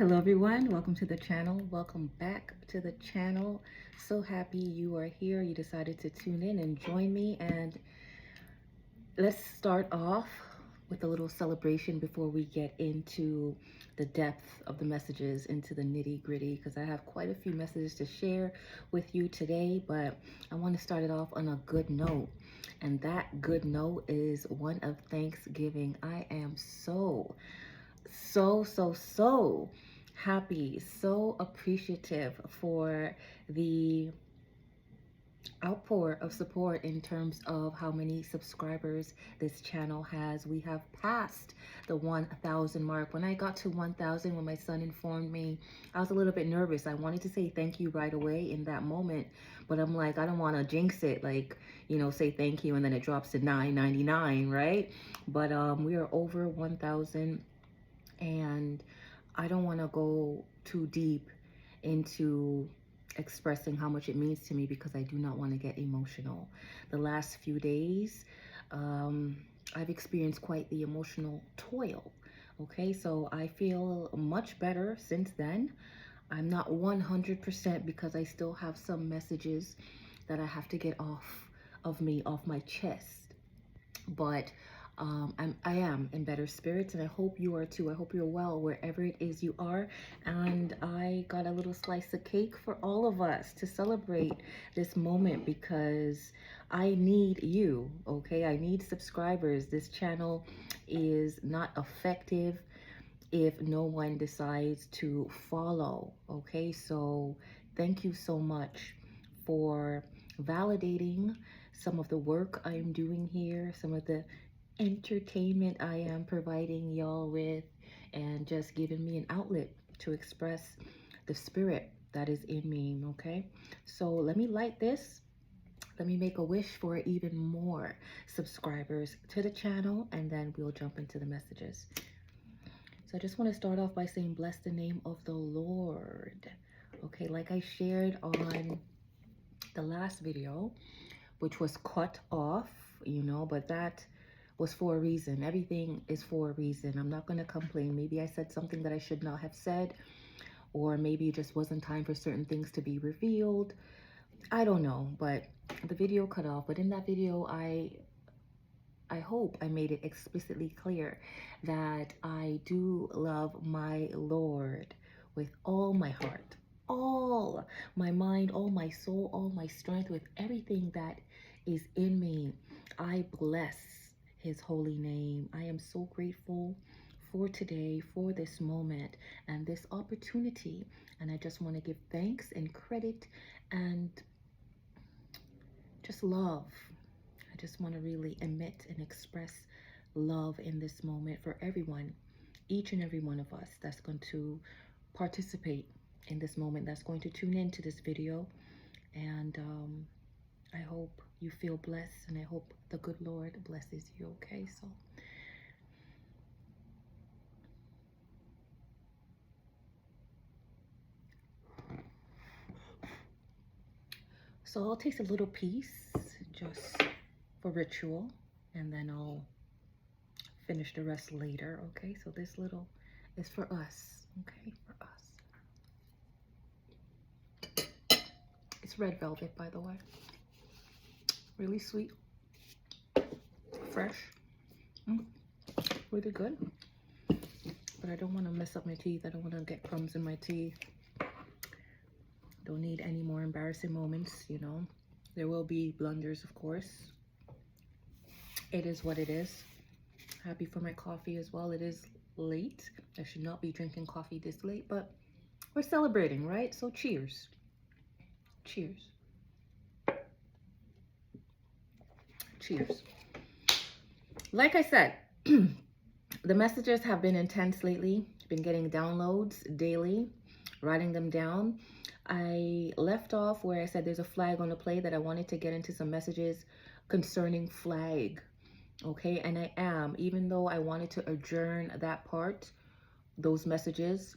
Hello everyone, welcome to the channel. Welcome back to the channel. So happy you are here. You decided to tune in and join me, and let's start off with a little celebration before we get into the depth of the messages, into the nitty-gritty, because I have quite a few messages to share with you today, but I want to start it off on a good note. And that good note is one of Thanksgiving. I am so happy, so appreciative for the outpour of support in terms of how many subscribers this channel has. We have passed the 1,000 mark. When I got to 1,000, when my son informed me, I was a little bit nervous. I wanted to say thank you right away in that moment, but I'm like, I don't want to jinx it, like, you know, say thank you and then it drops to $9.99, right? But we are over 1,000, and I don't want to go too deep into expressing how much it means to me because I do not want to get emotional. The last few days, I've experienced quite the emotional toil. Okay, so I feel much better since then. I'm not 100% because I still have some messages that I have to get off of me, off my chest. But I am in better spirits, and I hope you are too. I hope you're well wherever it is you are. And I got a little slice of cake for all of us to celebrate this moment because I need you, okay? I need subscribers. This channel is not effective if no one decides to follow, okay? So thank you so much for validating some of the work I'm doing here, some of the entertainment I am providing y'all with, and just giving me an outlet to express the spirit that is in me, okay? So let me light this. Let me make a wish for even more subscribers to the channel, and then we'll jump into the messages. So I just want to start off by saying, bless the name of the Lord. Okay, like I shared on the last video, which was cut off, you know, but that was for a reason. Everything is for a reason. I'm not going to complain. Maybe I said something that I should not have said, or maybe it just wasn't time for certain things to be revealed. I don't know, but the video cut off. But in that video, I hope I made it explicitly clear that I do love my Lord with all my heart, all my mind, all my soul, all my strength, with everything that is in me. I bless his holy name. I am so grateful for today, for this moment and this opportunity. And I just want to give thanks and credit and just love. I just want to really emit and express love in this moment for everyone, each and every one of us that's going to participate in this moment, that's going to tune into this video. And I hope you feel blessed, and I hope the good Lord blesses you, okay? So I'll taste a little piece just for ritual, and then I'll finish the rest later, okay? So this little is for us, okay? For us. It's red velvet, by the way. Really sweet, fresh, really good. But I don't want to mess up my teeth. I don't want to get crumbs in my teeth. Don't need any more embarrassing moments, you know. There will be blunders, of course. It is what it is. Happy for my coffee as well. It is late. I should not be drinking coffee this late, but we're celebrating, right? So cheers. Cheers. Cheers. Like I said, the messages have been intense lately. Been getting downloads daily, writing them down. I left off where I said there's a flag on the play, that I wanted to get into some messages concerning flag. Okay, and I am, even though I wanted to adjourn that part, those messages,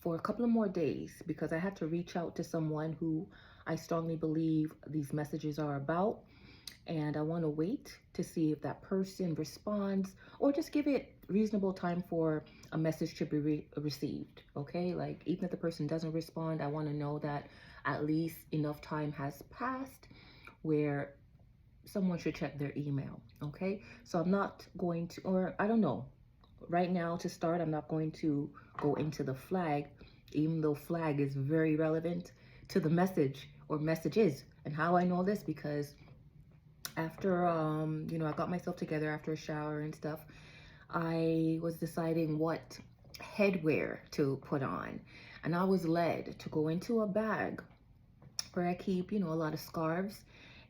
for a couple of more days, because I had to reach out to someone who I strongly believe these messages are about. And I want to wait to see if that person responds, or just give it reasonable time for a message to be received. Okay, like even if the person doesn't respond, I want to know that at least enough time has passed where someone should check their email. Okay, so I'm not going to, or I don't know, right now to start, I'm not going to go into the flag, even though flag is very relevant to the message or messages. And how I know this, because after I got myself together after a shower and stuff, I was deciding what headwear to put on, and I was led to go into a bag where I keep, a lot of scarves.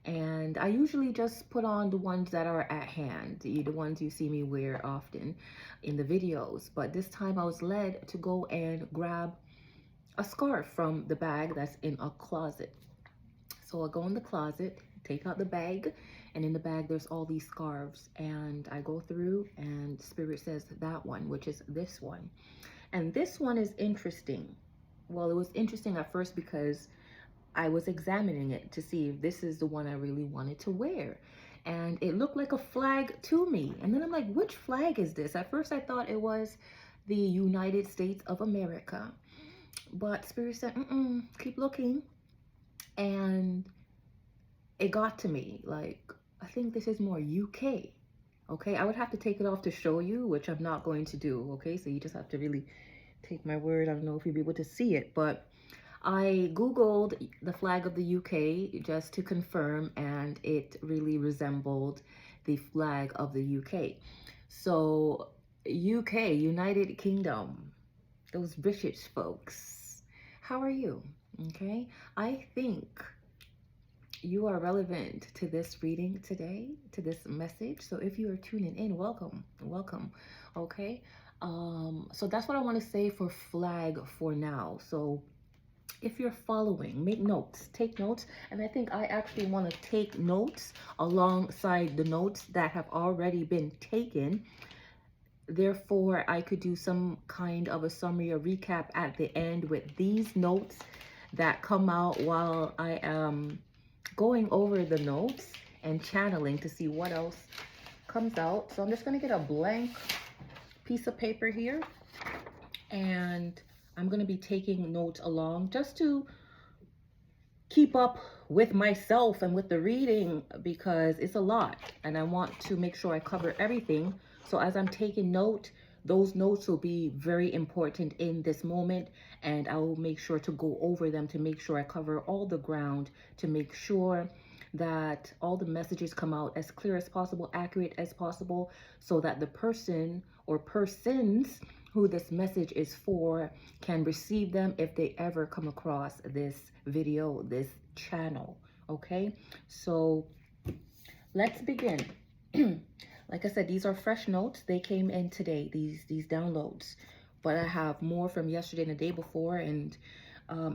And I usually just put on the ones that are at hand, the ones you see me wear often in the videos. But this time I was led to go and grab a scarf from the bag that's in a closet. So I go in the closet, take out the bag, and in the bag there's all these scarves. And I go through, and Spirit says that one, which is this one. And this one is interesting. Well, it was interesting at first because I was examining it to see if this is the one I really wanted to wear. And it looked like a flag to me. And then I'm like, which flag is this? At first I thought it was the United States of America. But Spirit said, keep looking. And it got to me, like, I think this is more UK. Okay, I would have to take it off to show you, which I'm not going to do. Okay, so you just have to really take my word. I don't know if you'll be able to see it, but I Googled the flag of the UK just to confirm, and it really resembled the flag of the UK. So UK, United Kingdom, those British folks, how are you? Okay, I think you are relevant to this reading today, to this message. So if you are tuning in, welcome. Okay, so that's what I want to say for flag for now. So if you're following, make notes, take notes. And I think I actually want to take notes alongside the notes that have already been taken. Therefore, I could do some kind of a summary or recap at the end with these notes that come out while I am going over the notes and channeling to see what else comes out. So I'm just going to get a blank piece of paper here, and I'm going to be taking notes along just to keep up with myself and with the reading, because it's a lot and I want to make sure I cover everything. So as I'm taking note, those notes will be very important in this moment, and I will make sure to go over them to make sure I cover all the ground, to make sure that all the messages come out as clear as possible, accurate as possible, so that the person or persons who this message is for can receive them if they ever come across this video, this channel. Okay, so let's begin. Like I said, these are fresh notes. They came in today, these downloads, but I have more from yesterday and the day before, and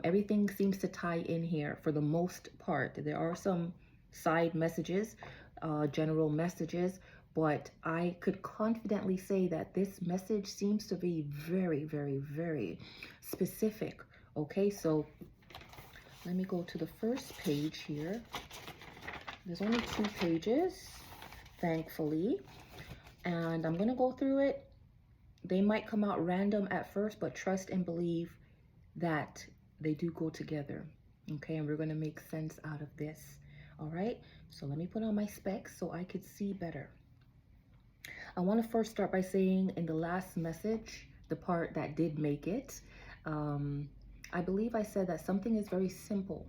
everything seems to tie in here for the most part. There are some side messages, general messages, but I could confidently say that this message seems to be very, very, very specific. Okay, so let me go to the first page here. There's only 2 pages, thankfully, and I'm gonna go through it. They might come out random at first, but trust and believe that they do go together. Okay, and we're gonna make sense out of this. All right, so let me put on my specs so I could see better. I want to first start by saying, in the last message, the part that did make it, I believe I said that something is very simple,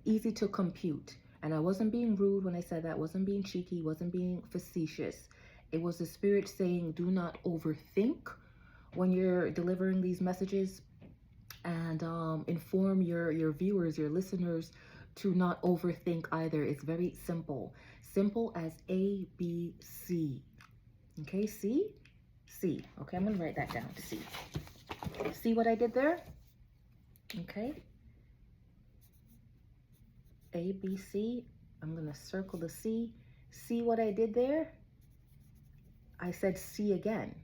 easy to compute. And I wasn't being rude when I said that, wasn't being cheeky, wasn't being facetious. It was the Spirit saying, do not overthink when you're delivering these messages, and inform your viewers, your listeners, to not overthink either. It's very simple. Simple as A, B, C. Okay, C? C. Okay, I'm going to write that down. C. See what I did there? Okay. A, B, C. I'm going to circle the C. See what I did there? I said C again.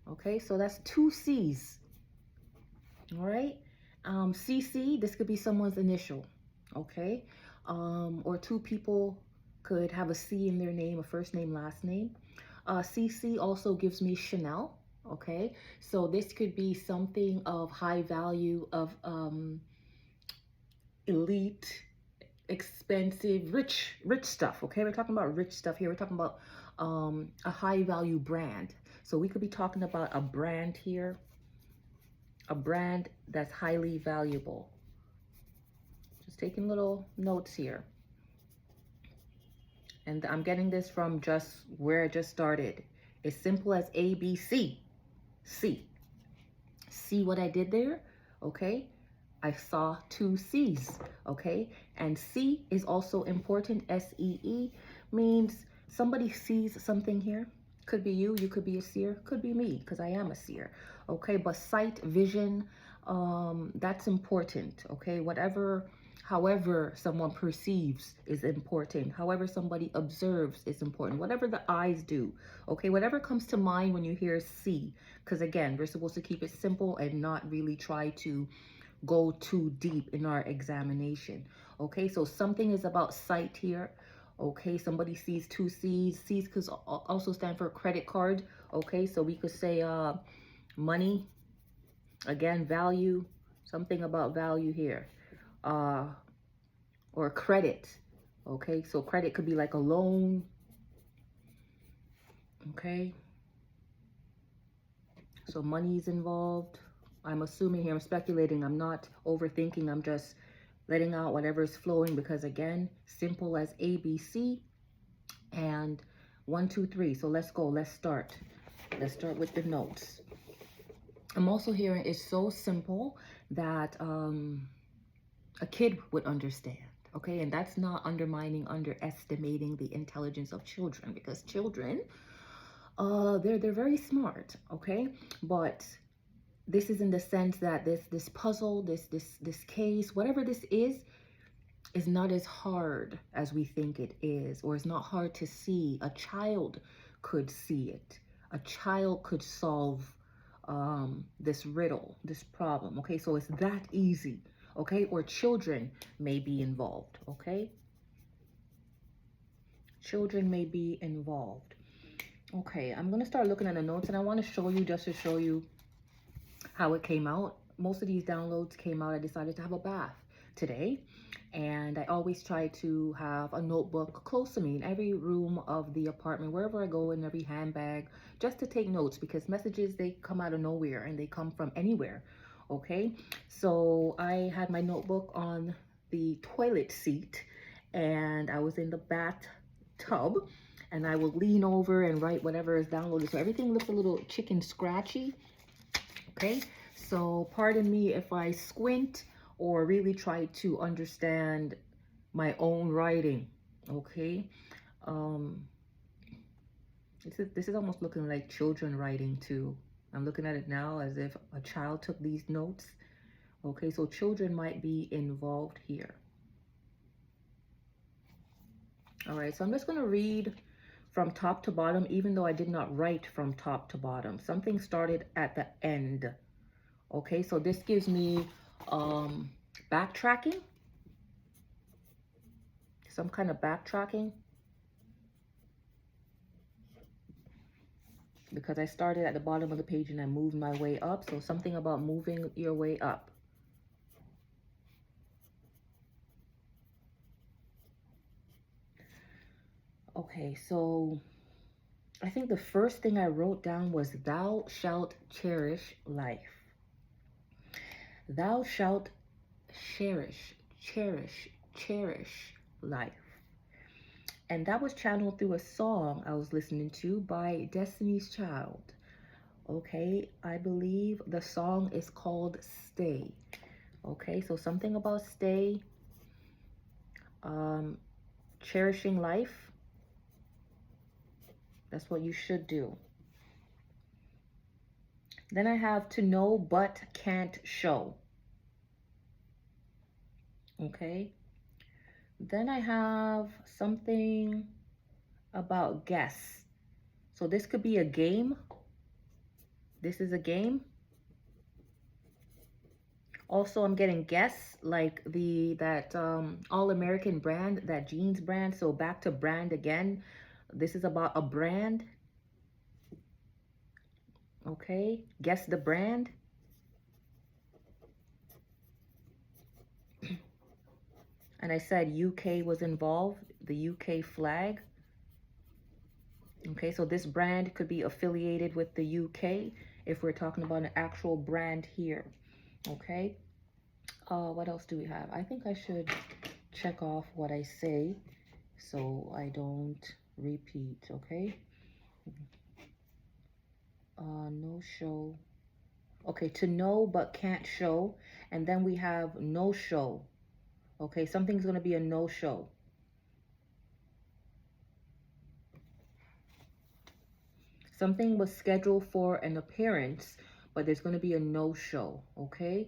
Okay, so that's 2 C's. All right. CC, this could be someone's initial. Okay. Or 2 people could have a C in their name, a first name, last name. CC also gives me Chanel. Okay, so this could be something of high value, of elite, expensive, rich stuff. Okay, we're talking about rich stuff here. We're talking about a high value brand. So we could be talking about a brand here, a brand that's highly valuable. Just taking little notes here. And I'm getting this from just where I just started. As simple as A, B, C. C. See what I did there? Okay. I saw two C's. Okay. And C is also important. SEE means somebody sees something here. Could be you. You could be a seer. Could be me, because I am a seer. Okay. But sight, vision, that's important. Okay. However someone perceives is important. However somebody observes is important. Whatever the eyes do, okay? Whatever comes to mind when you hear see. Because again, we're supposed to keep it simple and not really try to go too deep in our examination. Okay, so something is about sight here. Okay, somebody sees two C's. C's could also stand for credit card. Okay, so we could say money. Again, value. Something about value here. Or credit. Okay, so credit could be like a loan. Okay, so money is involved. I'm assuming here, I'm speculating, I'm not overthinking, I'm just letting out whatever is flowing, because again, simple as ABC and 1, 2, 3. So let's go, let's start with the notes. I'm also hearing it's so simple that a kid would understand. Okay, and that's not underestimating the intelligence of children, because children, they're very smart. Okay, but this is in the sense that this puzzle, this case, whatever this is not as hard as we think it is, or is not hard to see. A child could see it. A child could solve this riddle, this problem. Okay, so it's that easy. Okay, or children may be involved. Okay, children may be involved. Okay, I'm gonna start looking at the notes, and I want to show you, just to show you how it came out. Most of these downloads came out, I decided to have a bath today, and I always try to have a notebook close to me in every room of the apartment, wherever I go, in every handbag, just to take notes, because messages, they come out of nowhere and they come from anywhere. Okay, so I had my notebook on the toilet seat, and I was in the bathtub, and I will lean over and write whatever is downloaded. So everything looks a little chicken scratchy. Okay, so pardon me if I squint or really try to understand my own writing. Okay, this is almost looking like children writing too. I'm looking at it now as if a child took these notes. Okay, so children might be involved here. All right, so I'm just going to read from top to bottom, even though I did not write from top to bottom. Something started at the end. Okay, so this gives me backtracking. Some kind of backtracking. Because I started at the bottom of the page and I moved my way up. So something about moving your way up. Okay, so I think the first thing I wrote down was thou shalt cherish life. Thou shalt cherish life. And that was channeled through a song I was listening to by Destiny's Child. Okay, I believe the song is called Stay. Okay, so something about stay, cherishing life. That's what you should do. Then I have to know but can't show. Okay. Then I have something about guess. So this could be a game. This is a game. Also, I'm getting guests like that all-American brand, that jeans brand. So back to brand again. This is about a brand. Okay, guess the brand. And I said UK was involved, the UK flag. Okay, so this brand could be affiliated with the UK if we're talking about an actual brand here. Okay, what else do we have? I think I should check off what I say so I don't repeat. Okay, no show. Okay, to know but can't show. And then we have no show. Okay, something's going to be a no show. Something was scheduled for an appearance, but there's going to be a no show. Okay.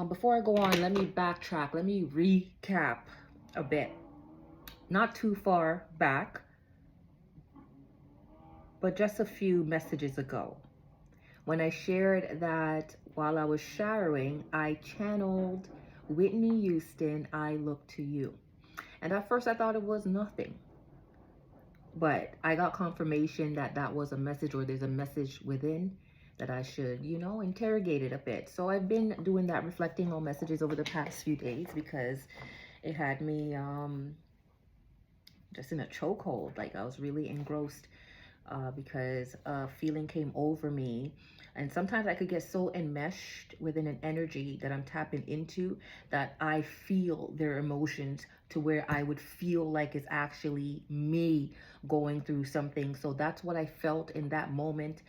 Before I go on, let me backtrack. Let me recap a bit. Not too far back, but just a few messages ago, when I shared that while I was showering, I channeled Whitney Houston, I Look to You. And at first I thought it was nothing. But I got confirmation that that was a message, or there's a message within that I should, you know, interrogate it a bit. So I've been doing that, reflecting on messages over the past few days, because it had me just in a chokehold. Like I was really engrossed because a feeling came over me. And sometimes I could get so enmeshed within an energy that I'm tapping into that I feel their emotions to where I would feel like it's actually me going through something. So that's what I felt in that moment.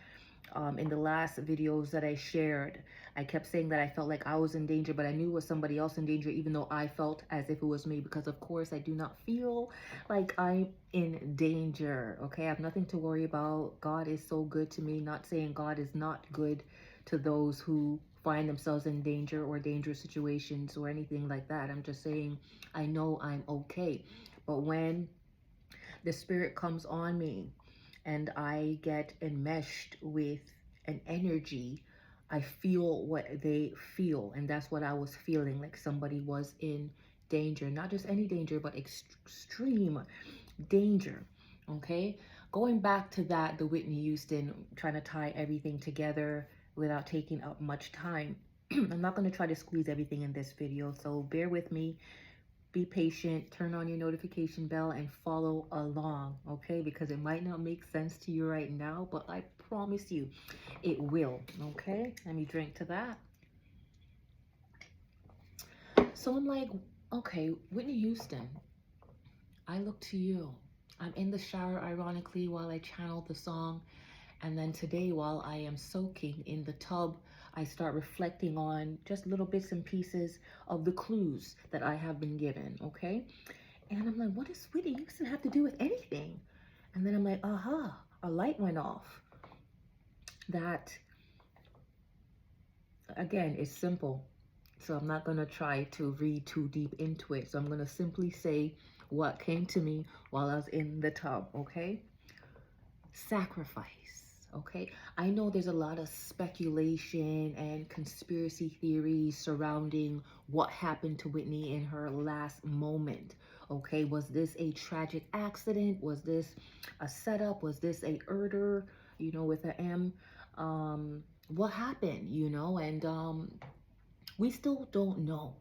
In the last videos that I shared, I kept saying that I felt like I was in danger, but I knew it was somebody else in danger, even though I felt as if it was me, because of course I do not feel like I'm in danger. Okay, I have nothing to worry about. God is so good to me. Not saying God is not good to those who find themselves in danger or dangerous situations or anything like that. I'm just saying I know I'm okay. But when the spirit comes on me and I get enmeshed with an energy, I feel what they feel. And that's what I was feeling, like somebody was in danger. Not just any danger, but extreme danger. Okay? Going back to that, the Whitney Houston, trying to tie everything together without taking up much time. I'm not going to try to squeeze everything in this video, so bear with me. Be patient, turn on your notification bell, and follow along, okay? Because it might not make sense to you right now, but I promise you it will, okay? Let me drink to that. So I'm like, okay, Whitney Houston, I Look to You. I'm in the shower, ironically, while I channeled the song. And then today, while I am soaking in the tub, I start reflecting on just little bits and pieces of the clues that I have been given, okay? And I'm like, what does Whitney Houston have to do with anything? And then I'm like, aha, a light went off. That, again, is simple. So I'm not going to try to read too deep into it. So I'm going to simply say what came to me while I was in the tub, okay? Sacrifice. Okay, I know there's a lot of speculation and conspiracy theories surrounding what happened to Whitney in her last moment. Okay, was this a tragic accident? Was this a setup? Was this a murder, you know, with an M? What happened, you know? And we still don't know.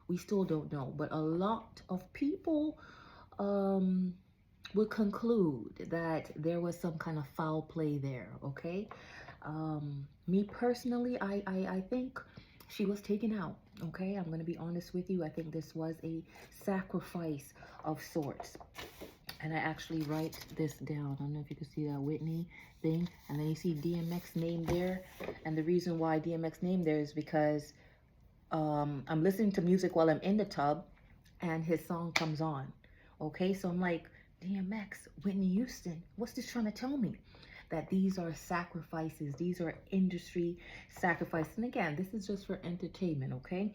We still don't know. But a lot of people would conclude that there was some kind of foul play there, okay? Me personally, I think she was taken out, okay? I'm going to be honest with you. I think this was a sacrifice of sorts. And I actually write this down. I don't know if you can see that Whitney thing. And then you see DMX name there. And the reason why DMX name there is because I'm listening to music while I'm in the tub and his song comes on. Okay, so I'm like, DMX, Whitney Houston, what's this trying to tell me? That these are sacrifices, these are industry sacrifices. And again, this is just for entertainment, okay?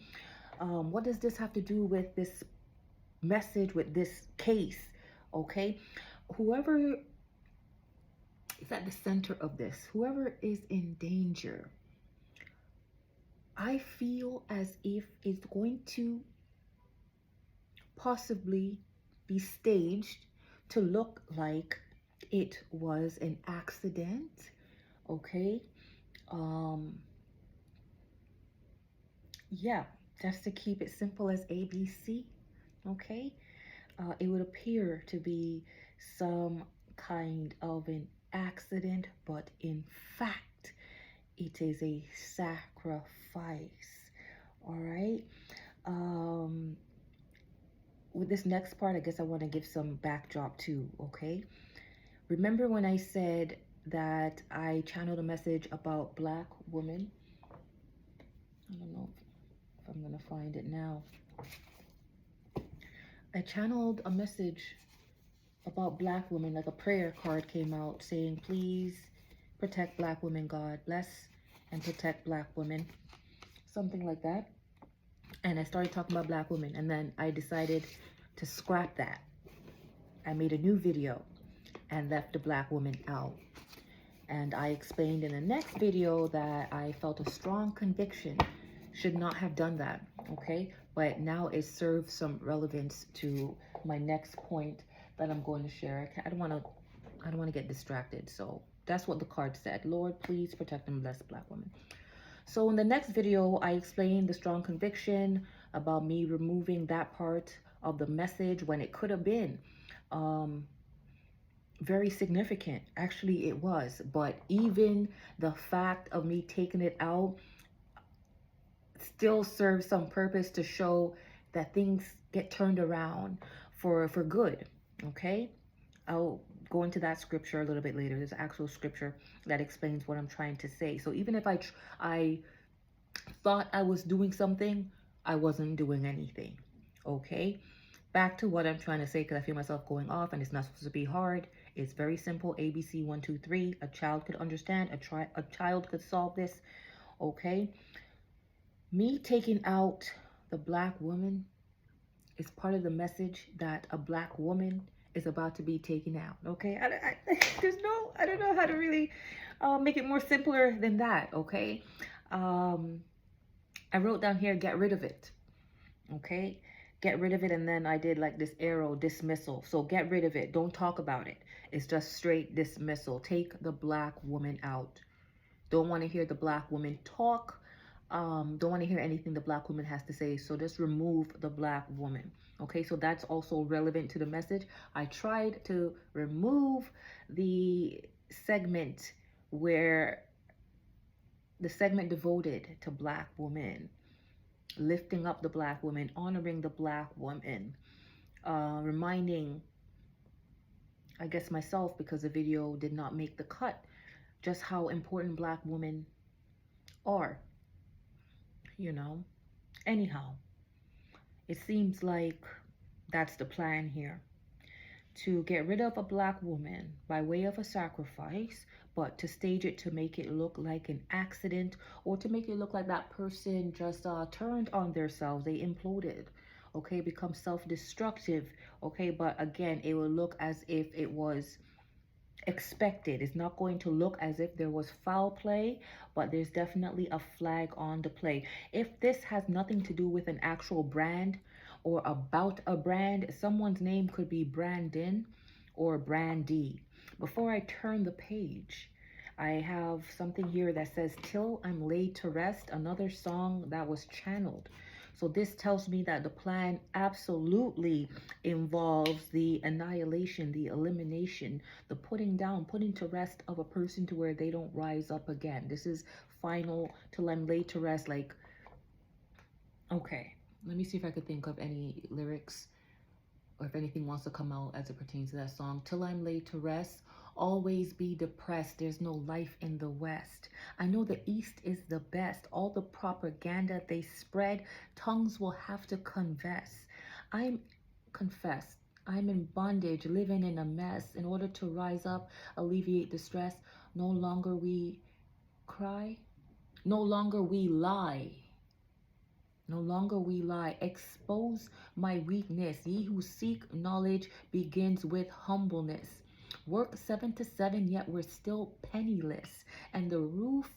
What does this have to do with this message, with this case, okay? Whoever is at the center of this, whoever is in danger, I feel as if it's going to possibly be staged to look like it was an accident, okay? Um, yeah, just to keep it simple as ABC, okay? It would appear to be some kind of an accident, but in fact, it is a sacrifice, all right? Um, with this next part, I guess I want to give some backdrop too, okay? Remember when I said that I channeled a message about Black women? I don't know if I'm going to find it now. I channeled a message about Black women, like a prayer card came out saying, please protect Black women, God bless and protect Black women, something like that. And I started talking about Black women, and then I decided to scrap that. I made a new video and left the Black woman out. And I explained in the next video that I felt a strong conviction should not have done that, okay? But now it serves some relevance to my next point that I'm going to share. I don't want to get distracted. So that's what the card said. Lord, please protect and bless Black women. So in the next video, I explained the strong conviction about me removing that part of the message when it could have been very significant. Actually, it was. But even the fact of me taking it out still serves some purpose to show that things get turned around for good, okay? I'll go into that scripture a little bit later. There's an actual scripture that explains what I'm trying to say. So even if I thought I was doing something, I wasn't doing anything, okay? Back to what I'm trying to say, because I feel myself going off and it's not supposed to be hard. It's very simple. ABC 1, 2, 3. A child could understand. A child could solve this, okay? Me taking out the Black woman is part of the message that a Black woman is about to be taken out, okay? I don't know how to really make it more simpler than that, okay? I wrote down here, get rid of it, okay? Get rid of it, and then I did like this arrow, dismissal. So get rid of it. Don't talk about it. It's just straight dismissal. Take the Black woman out. Don't want to hear the Black woman talk. Don't want to hear anything the Black woman has to say. So just remove the Black woman. Okay, so that's also relevant to the message. I tried to remove the segment where the segment devoted to Black women, lifting up the Black woman, honoring the Black woman, reminding, I guess, myself, because the video did not make the cut, just how important Black women are, you know. Anyhow, it seems like that's the plan here, to get rid of a Black woman by way of a sacrifice, but to stage it to make it look like an accident, or to make it look like that person just turned on themselves, they imploded, okay, become self-destructive, okay. But again, it will look as if it was expected. It's not going to look as if there was foul play, but there's definitely a flag on the play. If this has nothing to do with an actual brand or about a brand, someone's name could be Brandon or Brandy. Before I turn the page, I have something here that says Till I'm Laid to Rest, another song that was channeled. So this tells me that the plan absolutely involves the annihilation, the elimination, the putting down, putting to rest of a person to where they don't rise up again. This is final, till I'm laid to rest. Like, okay, let me see if I could think of any lyrics or if anything wants to come out as it pertains to that song. Till I'm laid to rest, always be depressed. There's no life in the West. I know the East is the best. All the propaganda they spread, tongues will have to confess. Confess. I'm in bondage, living in a mess. In order to rise up, alleviate the stress, no longer we cry, no longer we lie. No longer we lie. Expose my weakness. Ye who seek knowledge begins with humbleness. Work 7 to 7, yet we're still penniless. And the roof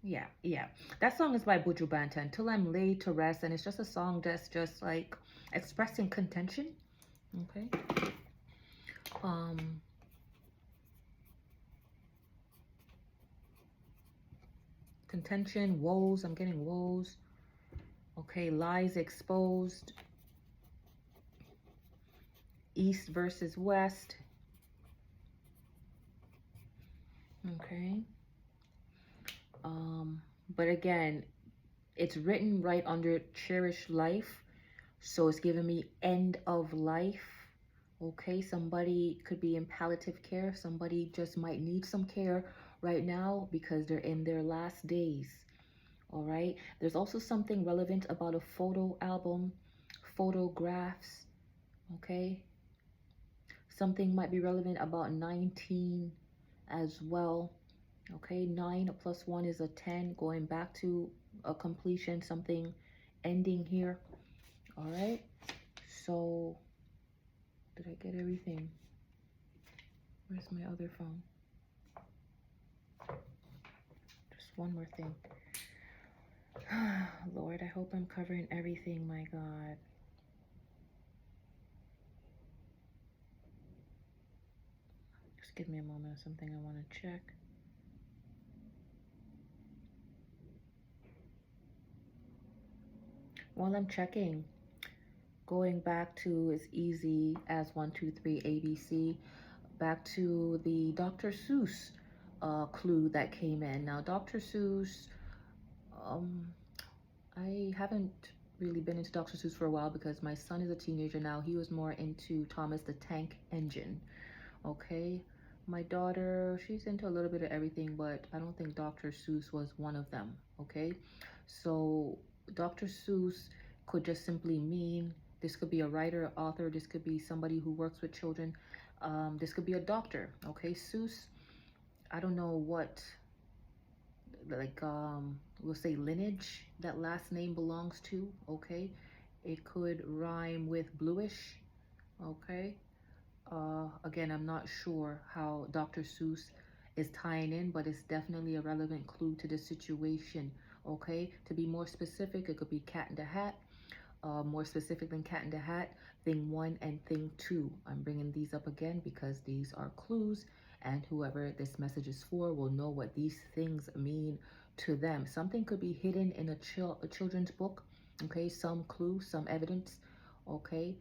Yeah. That song is by Buju Banton, Till I'm Laid to Rest, and it's just a song that's just like expressing contention. Okay. Um, Contention, woes. I'm getting woes. Okay, lies exposed. East versus West. Okay. But again, it's written right under cherish life. So it's giving me end of life. Okay, somebody could be in palliative care. Somebody just might need some care right now because they're in their last days. All right. There's also something relevant about a photo album, photographs. Okay. Something might be relevant about 19 as well. Okay, 9 plus 1 is a 10, going back to a completion, something ending here. All right, so did I get everything? Where's my other phone? Just one more thing. Lord, I hope I'm covering everything, my God. Just give me a moment, something I want to check. While I'm checking, going back to as easy as 1, 2, 3, ABC, back to the Dr. Seuss clue that came in. Now, Dr. Seuss, I haven't really been into Dr. Seuss for a while because my son is a teenager now. He was more into Thomas the Tank Engine. Okay. My daughter, she's into a little bit of everything, but I don't think Dr. Seuss was one of them. Okay. So Dr. Seuss could just simply mean this could be a writer, author. This could be somebody who works with children. This could be a doctor. Okay. Seuss, I don't know what, like, we'll say lineage that last name belongs to. Okay. It could rhyme with bluish. Okay. Again, I'm not sure how Dr. Seuss is tying in, but it's definitely a relevant clue to the situation. Okay, to be more specific, it could be Cat in the Hat. More specific than Cat in the Hat, thing 1 and thing 2. I'm bringing these up again because these are clues, and whoever this message is for will know what these things mean to them. Something could be hidden in a children's book. Okay, some clue, some evidence. Okay.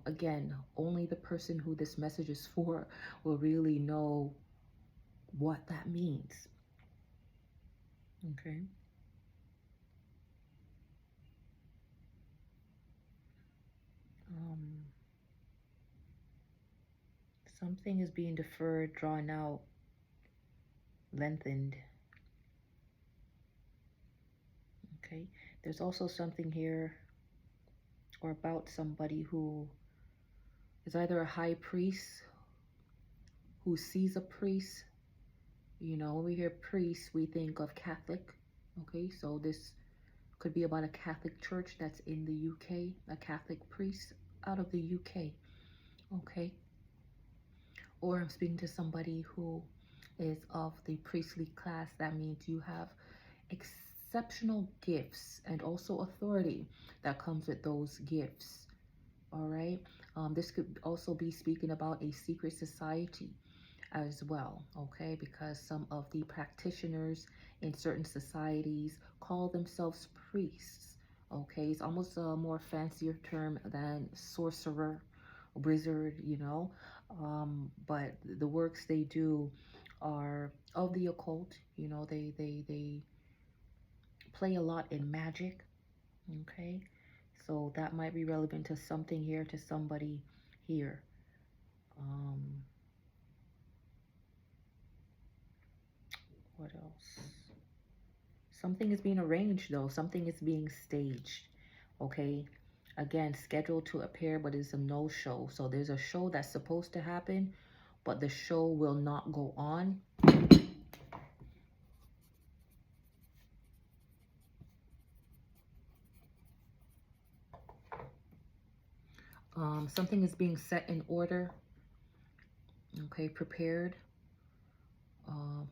Again, only the person who this message is for will really know what that means. Okay. Um, Something is being deferred, drawn out, lengthened. Okay. There's also something here or about somebody who is either a high priest who sees a priest. You know, when we hear priest, we think of Catholic. Okay, so this could be about a Catholic church that's in the UK, a Catholic priest out of the UK. Okay. Or I'm speaking to somebody who is of the priestly class. That means you have exceptional gifts and also authority that comes with those gifts. All right. This could also be speaking about a secret society as well. Okay. Because some of the practitioners in certain societies call themselves priests. Okay. It's almost a more fancier term than sorcerer, wizard, you know. But the works they do are of the occult. You know, they play a lot in magic. Okay. So that might be relevant to something here, to somebody here. Um, what else? Something is being arranged though. Something is being staged. Okay. Again, scheduled to appear, but it's a no-show. So there's a show that's supposed to happen, but the show will not go on. Something is being set in order. Okay, prepared.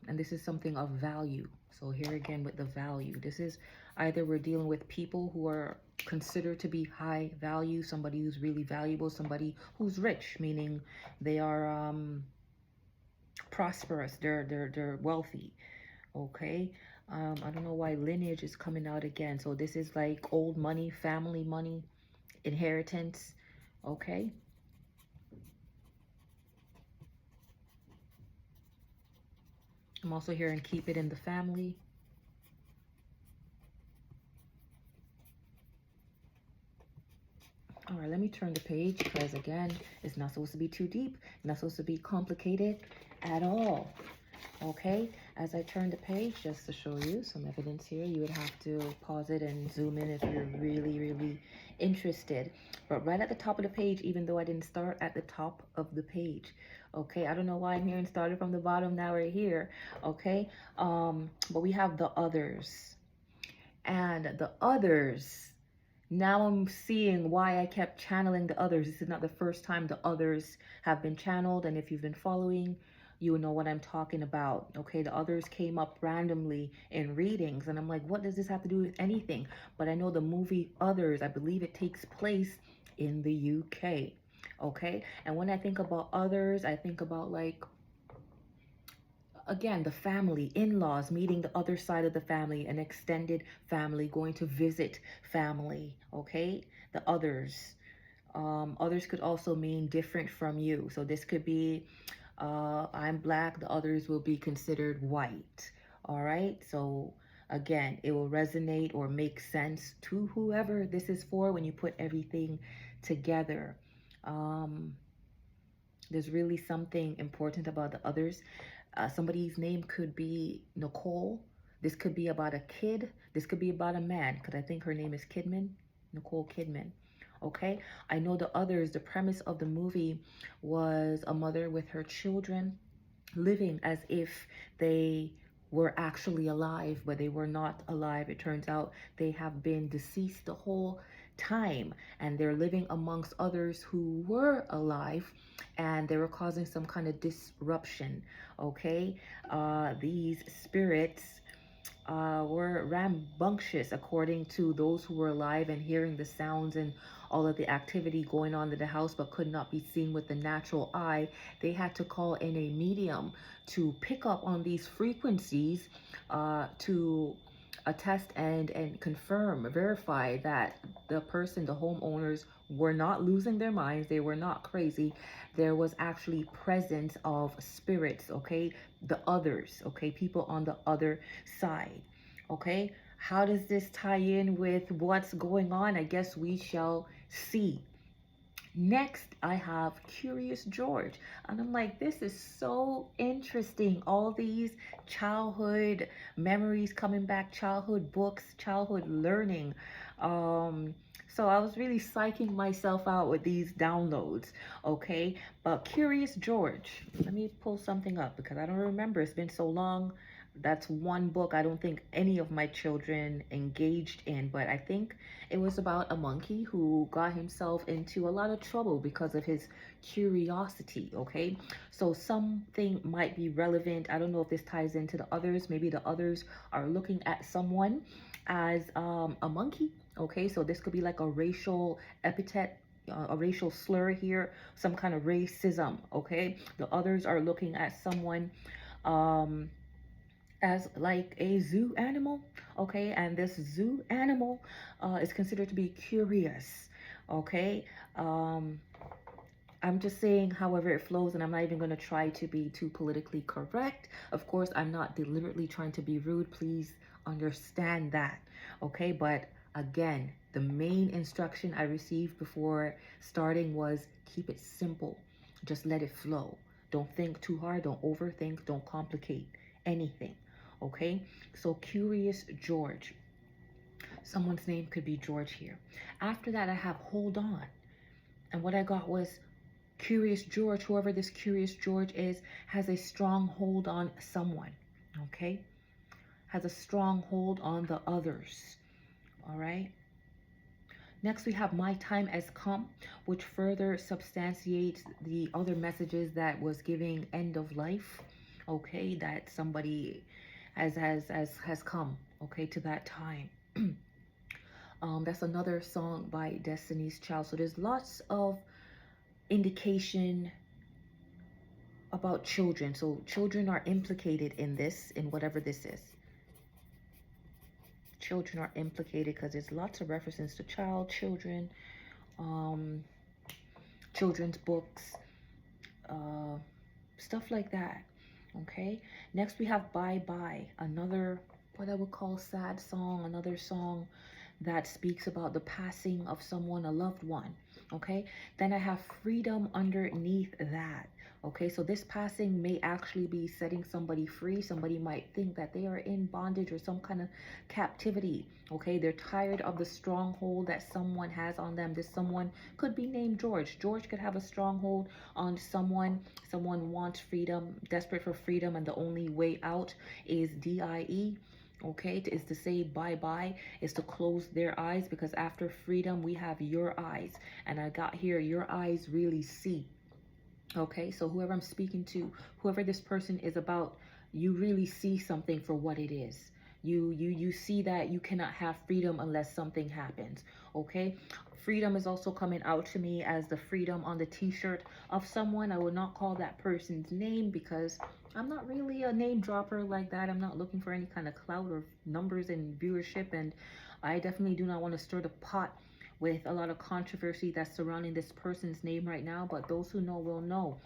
And this is something of value. So here again with the value, this is either we're dealing with people who are considered to be high value, somebody who's really valuable, somebody who's rich, meaning they are prosperous, they're wealthy. Okay. I don't know why lineage is coming out again. So this is like old money, family money, inheritance. Okay. I'm also hearing keep it in the family. All right, let me turn the page because again, it's not supposed to be too deep, not supposed to be complicated at all. Okay, as I turn the page, just to show you some evidence here, you would have to pause it and zoom in if you're really, really interested. But right at the top of the page, even though I didn't start at the top of the page, okay, I don't know why I'm here and started from the bottom, now we're here, okay, but we have the others, and the others, now I'm seeing why I kept channeling the others. This is not the first time the others have been channeled, and if you've been following, you will know what I'm talking about. Okay, the others came up randomly in readings, and I'm like, what does this have to do with anything? But I know the movie Others, I believe it takes place in the UK. Okay, and when I think about others, I think about like, again, the family, in-laws, meeting the other side of the family, an extended family, going to visit family. Okay, the others. Others could also mean different from you. So this could be, I'm black, the others will be considered white. All right, so again, it will resonate or make sense to whoever this is for when you put everything together. Um, there's really something important about the others. Somebody's name could be Nicole. This could be about a kid. This could be about a man, because I think her name is Kidman, Nicole Kidman. Okay, I know the others, the premise of the movie was a mother with her children living as if they were actually alive, but they were not alive. It turns out they have been deceased the whole time, and they're living amongst others who were alive, and they were causing some kind of disruption. Okay, these spirits were rambunctious, according to those who were alive and hearing the sounds and all of the activity going on in the house, but could not be seen with the natural eye. They had to call in a medium to pick up on these frequencies, to attest and confirm, verify that the person, the homeowners, were not losing their minds. They were not crazy. There was actually presence of spirits, okay? The others, okay? People on the other side, okay? How does this tie in with what's going on? I guess we shall see. Next, I have Curious George. And I'm like, this is so interesting. All these childhood memories coming back, childhood books, childhood learning. So I was really psyching myself out with these downloads, okay? But Curious George, let me pull something up because I don't remember. It's been so long. That's one book I don't think any of my children engaged in, but I think it was about a monkey who got himself into a lot of trouble because of his curiosity, okay? So something might be relevant. I don't know if this ties into the others. Maybe the others are looking at someone as a monkey, okay? So this could be like a racial epithet, a racial slur here, some kind of racism, okay? The others are looking at someone as like a zoo animal, okay? And this zoo animal is considered to be curious, okay? I'm just saying however it flows, and I'm not even going to try to be too politically correct. Of course, I'm not deliberately trying to be rude. Please understand that, okay? But again, the main instruction I received before starting was keep it simple. Just let it flow. Don't think too hard. Don't overthink. Don't complicate anything, okay? So Curious George. Someone's name could be George here. After that, I have Hold On. And what I got was Curious George, whoever this Curious George is, has a strong hold on someone, okay? Has a strong hold on the others, all right? Next, we have My Time Has Come, which further substantiates the other messages that was giving end of life, okay, that somebody has come, okay, to that time. That's another song by Destiny's Child. So there's lots of indication about children. So children are implicated in this, in whatever this is. Children are implicated because there's lots of references to children, children's books, stuff like that. Okay, next we have Bye Bye, another what I would call sad song, another song that speaks about the passing of someone, a loved one. Okay, then I have Freedom underneath that. Okay, so this passing may actually be setting somebody free. Somebody might think that they are in bondage or some kind of captivity. Okay, they're tired of the stronghold that someone has on them. This someone could be named George. George could have a stronghold on someone. Someone wants freedom, desperate for freedom, and the only way out is DIE. Okay, is to say bye-bye, is to close their eyes, because after freedom we have your eyes, and I got here, your eyes really see. Okay, so whoever I'm speaking to, whoever this person is about, you really see something for what it is. You see that you cannot have freedom unless something happens. Okay, freedom is also coming out to me as the freedom on the t-shirt of someone. I will not call that person's name because I'm not really a name dropper like that. I'm not looking for any kind of clout or numbers and viewership, and I definitely do not want to stir the pot with a lot of controversy that's surrounding this person's name right now. But those who know will know.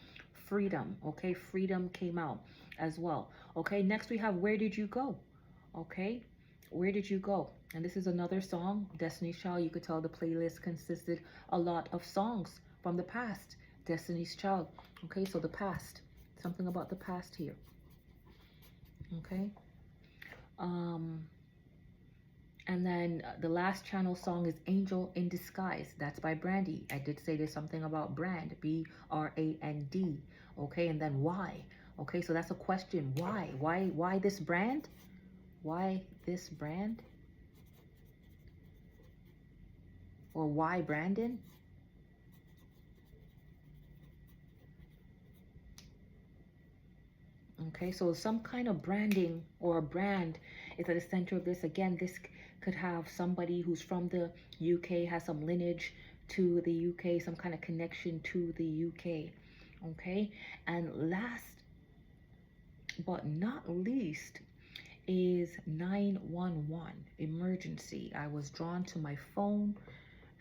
Freedom, okay, freedom came out as well. Okay, next we have Where Did You Go? Okay, Where Did You Go? And this is another song, Destiny's Child. You could tell the playlist consisted a lot of songs from the past. Destiny's Child. Okay, so the past, something about the past here. Okay, and then the last channel song is Angel in Disguise. That's by Brandy. I did say there's something about brand, B-R-A-N-D. Okay, and then why? Okay, so that's a question. Why? Why this brand? Why this brand? Or why Brandon? Okay, so some kind of branding or a brand is at the center of this. Again, this could have somebody who's from the UK, has some lineage to the UK, some kind of connection to the UK. Okay, and last but not least is 911, emergency. I was drawn to my phone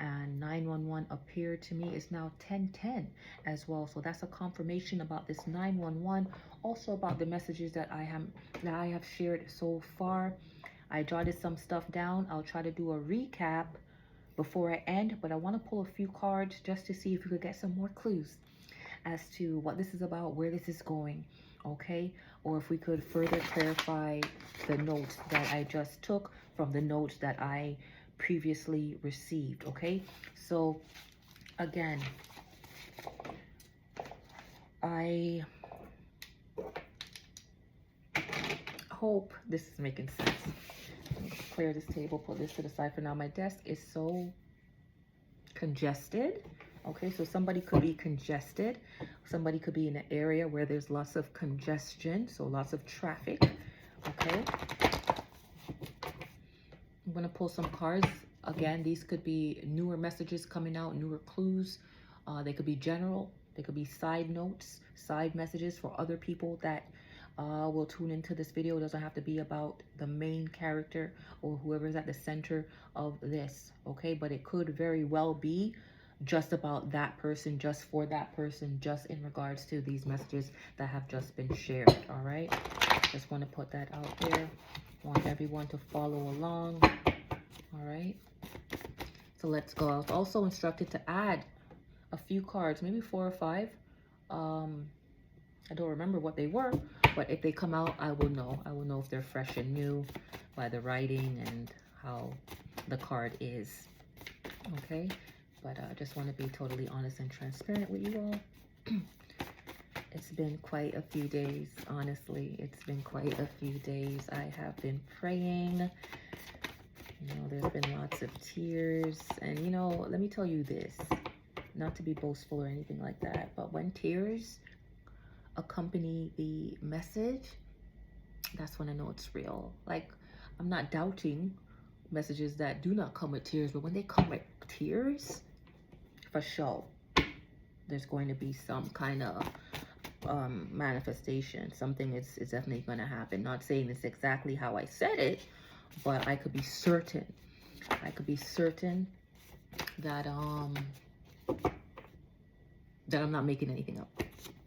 and 911 appeared to me. It's now 10:10 as well, so that's a confirmation about this 911, also about the messages that I have shared so far. I jotted some stuff down. I'll try to do a recap before I end, but I want to pull a few cards just to see if we could get some more clues as to what this is about, where this is going. Okay, or if we could further clarify the notes that I just took from the notes that I previously received. Okay, so again, I hope this is making sense. Clear this table, put this to the side for now. My desk is so congested. Okay, so somebody could be congested. Somebody could be in an area where there's lots of congestion, so lots of traffic. Okay, I'm going to pull some cards. Again, these could be newer messages coming out, newer clues. They could be general. They could be side notes, side messages for other people that will tune into this video. It doesn't have to be about the main character or whoever's at the center of this. Okay, but it could very well be just about that person, just for that person, just in regards to these messages that have just been shared. All right, just want to put that out there. Want everyone to follow along. All right, so let's go. I was also instructed to add a few cards, maybe 4 or 5. I don't remember what they were, but if they come out, I will know. I will know if they're fresh and new by the writing and how the card is. Okay, but I just want to be totally honest and transparent with you all. It's been quite a few days, honestly. It's been quite a few days. I have been praying. You know, there's been lots of tears. And, you know, let me tell you this, not to be boastful or anything like that, but when tears accompany the message, that's when I know it's real. Like, I'm not doubting messages that do not come with tears, but when they come with tears, for sure, there's going to be some kind of manifestation. Something is definitely going to happen. Not saying it's exactly how I said it, but I could be certain. I could be certain that that I'm not making anything up.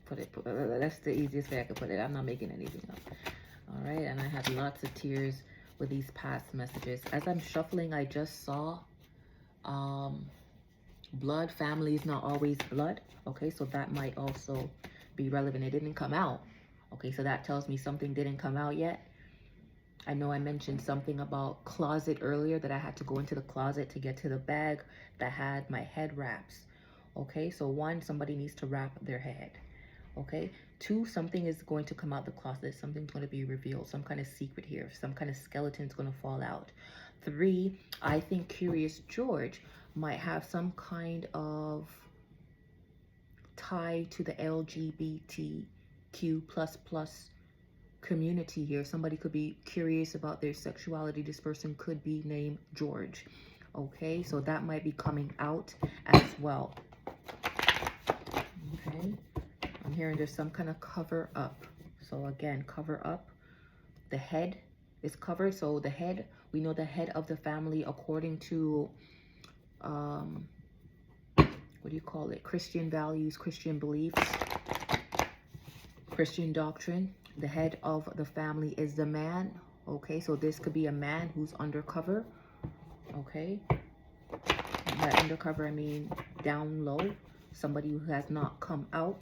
That's the easiest way I could put it. I'm not making anything up. All right, and I had lots of tears with these past messages. As I'm shuffling, I just saw blood. Family is not always blood. Okay, so that might also be relevant. It didn't come out. Okay, so that tells me something didn't come out yet. I know I mentioned something about closet earlier, that I had to go into the closet to get to the bag that had my head wraps. Okay, so one, somebody needs to wrap their head. Okay, two, something is going to come out the closet. Something's going to be revealed. Some kind of secret here. Some kind of skeleton's going to fall out. Three, I think Curious George might have some kind of tie to the LGBTQ plus community here. Somebody could be curious about their sexuality. This person could be named George. Okay, so that might be coming out as well. Okay, I'm hearing there's some kind of cover up. So again, cover up. The head is covered. So the head, we know the head of the family, according to what do you call it? Christian values, Christian beliefs, Christian doctrine. The head of the family is the man. Okay, so this could be a man who's undercover. Okay, by undercover I mean down low, somebody who has not come out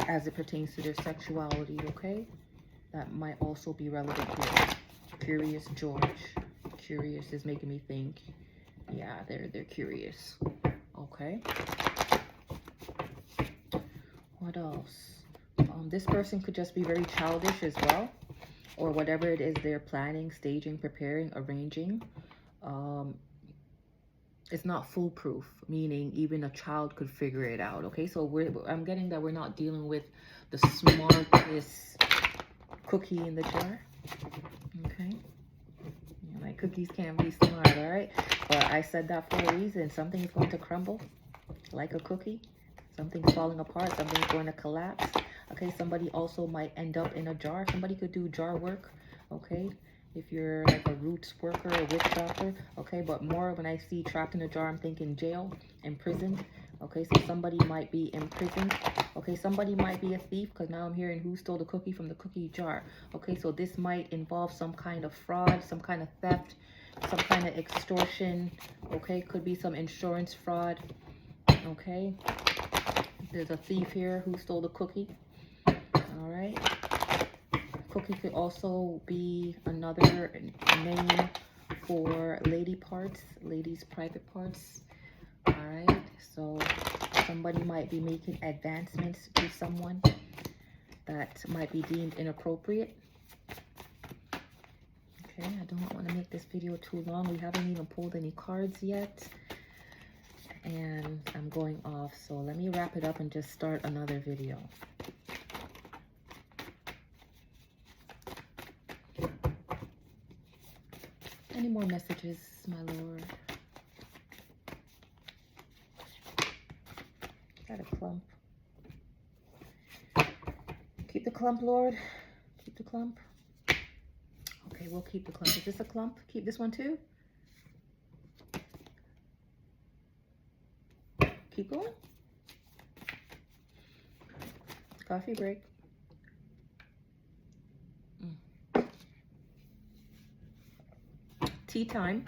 as it pertains to their sexuality. Okay, that might also be relevant here. Curious George. Curious is making me think, yeah, they're curious. Okay, what else? This person could just be very childish as well, or whatever it is they're planning, staging, preparing, arranging. It's not foolproof, meaning even a child could figure it out. Okay, so I'm getting that we're not dealing with the smartest cookie in the jar. Okay, yeah, my cookies can't be smart, all right? But I said that for a reason. Something is going to crumble like a cookie. Something's falling apart. Something's going to collapse. Okay, somebody also might end up in a jar. Somebody could do jar work. Okay, if you're like a roots worker or witch doctor. Okay, but more when I see trapped in a jar, I'm thinking jail, imprisoned. Okay, so somebody might be imprisoned. Okay, somebody might be a thief, because now I'm hearing who stole the cookie from the cookie jar. Okay, so this might involve some kind of fraud, some kind of theft, some kind of extortion. Okay, could be some insurance fraud. Okay, there's a thief here who stole the cookie. All right, cookie could also be another name for lady parts, ladies' private parts. All right, so somebody might be making advancements to someone that might be deemed inappropriate. Okay, I don't want to make this video too long. We haven't even pulled any cards yet, and I'm going off, so let me wrap it up and just start another video. Any more messages, my lord? Got a clump. Keep the clump, Lord. Keep the clump. Okay, we'll keep the clump. Is this a clump? Keep this one too? Keep going. Coffee break. Tea time.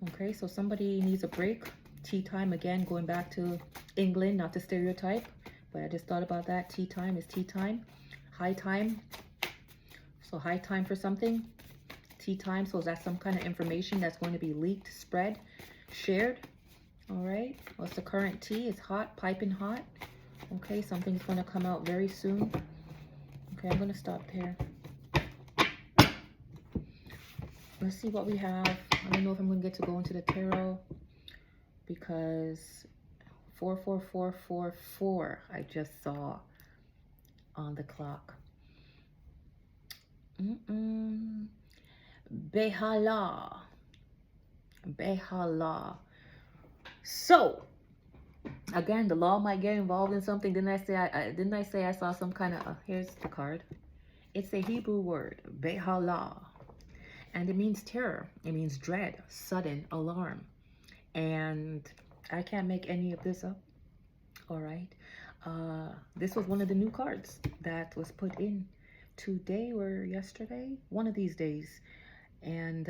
Okay, so somebody needs a break. Tea time, again, going back to England, not to stereotype, but I just thought about that. Tea time is tea time. High time. So high time for something. Tea time, so that's some kind of information that's going to be leaked, spread, shared. All right, what's the current tea? It's hot, piping hot. Okay, something's going to come out very soon. Okay, I'm going to stop there. Let's see what we have. I don't know if I'm going to get to go into the tarot, because 44444 I just saw on the clock. Behala. Behala. So again, the law might get involved in something. Didn't I say I saw some kind of here's the card. It's a Hebrew word, behala, and it means terror. It means dread, sudden alarm. And I can't make any of this up. All right. This was one of the new cards that was put in today or yesterday, one of these days, and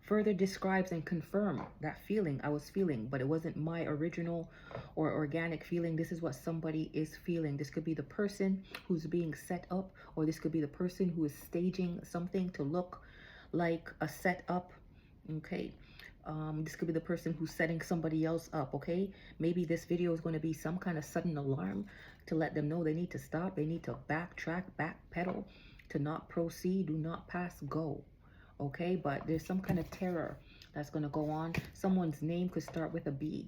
further describes and confirm that feeling I was feeling, but it wasn't my original or organic feeling. This is what somebody is feeling. This could be the person who's being set up, or this could be the person who is staging something to look like a setup. Okay. This could be the person who's setting somebody else up. Okay. Maybe this video is going to be some kind of sudden alarm to let them know they need to stop. They need to backtrack, backpedal, to not proceed, do not pass, go. Okay, but there's some kind of terror that's going to go on. Someone's name could start with a B.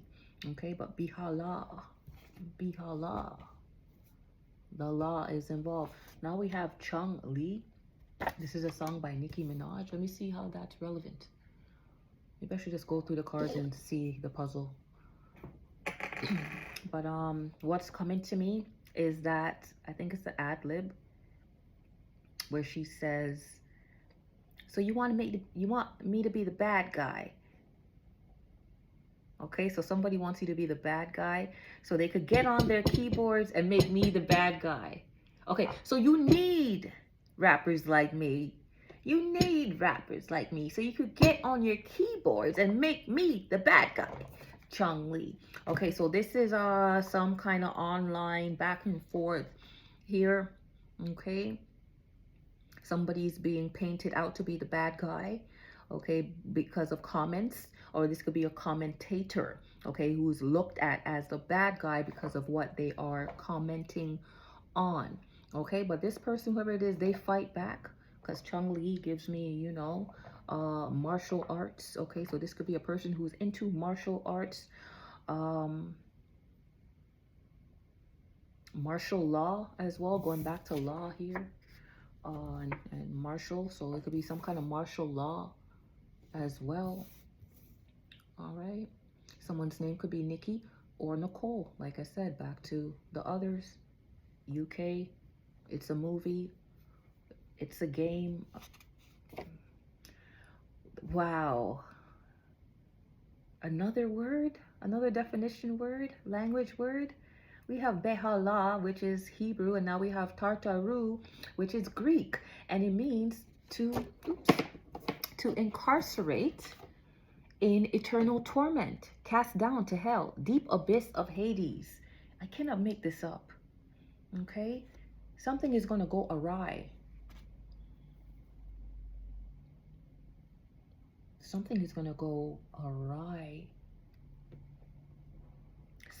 Okay, but bihala, bihala. The law is involved. Now we have Chung Lee. This is a song by Nicki Minaj. Let me see how that's relevant. Maybe I should just go through the cards and see the puzzle. But what's coming to me is that, I think it's the ad lib, where she says, so you want me to be the bad guy. Okay, so somebody wants you to be the bad guy so they could get on their keyboards and make me the bad guy. Okay, so you need rappers like me. You need rappers like me so you could get on your keyboards and make me the bad guy. Chung Lee. Okay, so this is some kind of online back and forth here. Okay. Somebody's being painted out to be the bad guy, okay, because of comments, or this could be a commentator, okay, who's looked at as the bad guy because of what they are commenting on, okay. But this person, whoever it is, they fight back, because Chung Lee gives me, you know, martial arts, okay. So this could be a person who's into martial arts, martial law as well, going back to law here. And martial, so it could be some kind of martial law as well. All right, someone's name could be Nikki or Nicole. Like I said, back to the others. UK, it's a movie, it's a game. Wow. Another word, another definition word, language word. We have behala, which is Hebrew, and now we have tartaru, which is Greek, and it means to incarcerate in eternal torment, cast down to hell, deep abyss of Hades. I cannot make this up. Okay, something is going to go awry. Something is going to go awry.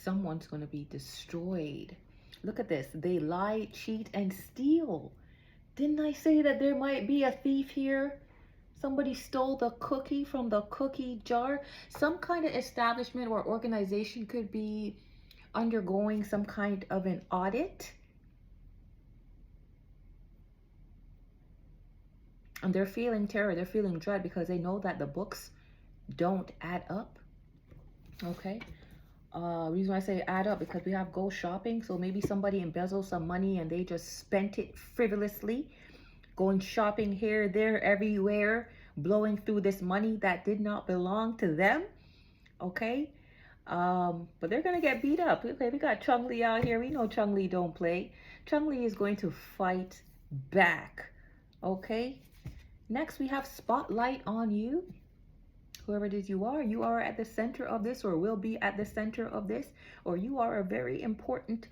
Someone's going to be destroyed. Look at this. They lie, cheat, and steal. Didn't I say that there might be a thief here? Somebody stole the cookie from the cookie jar. Some kind of establishment or organization could be undergoing some kind of an audit. And they're feeling terror. They're feeling dread because they know that the books don't add up. Okay. Reason why I say add up, because we have go shopping. So maybe somebody embezzled some money and they just spent it frivolously, going shopping here, there, everywhere, blowing through this money that did not belong to them. Okay. But they're gonna get beat up. Okay, we got Chung Lee out here. We know Chung Lee don't play. Chung Lee is going to fight back. Okay. Next, we have spotlight on you. Whoever it is you are at the center of this, or will be at the center of this, or you are a very important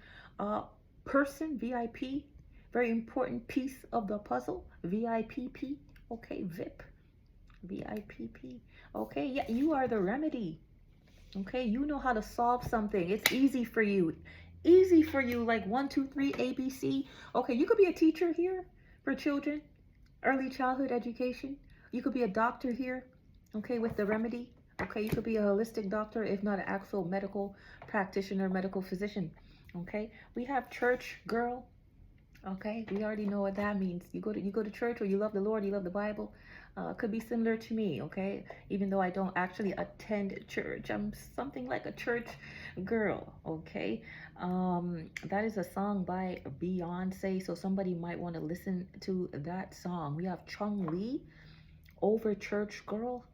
person, VIP, very important piece of the puzzle, VIPP, okay, VIP, VIPP, okay, yeah, you are the remedy, okay, you know how to solve something. It's easy for you, like 1, 2, 3, ABC, okay, you could be a teacher here for children, early childhood education, you could be a doctor here, okay, with the remedy Okay, you could be a holistic doctor, if not an actual medical practitioner, medical physician. Okay, we have church girl. Okay, we already know what that means. You go to church, or you love the Lord, you love the Bible. Could be similar to me. Okay, even though I don't actually attend church, I'm something like a church girl. Okay, that is a song by Beyonce, so somebody might want to listen to that song. We have Chung Lee, Over Church Girl.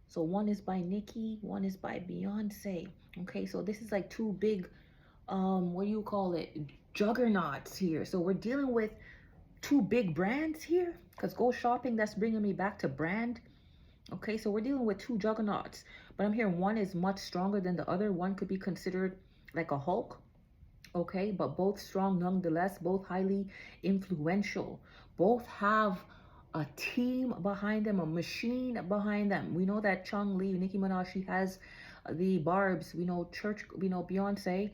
So one is by Nicki, one is by Beyonce. Okay, so this is like two big, what do you call it, juggernauts here. So we're dealing with two big brands here, because go shopping, that's bringing me back to brand. Okay, so we're dealing with two juggernauts, but I'm hearing one is much stronger than the other. One could be considered like a Hulk. Okay, but both strong nonetheless, both highly influential, both have a team behind them, a machine behind them. We know that Chung Lee, Nicki Minaj, she has the Barbs. We know Church, we know Beyonce,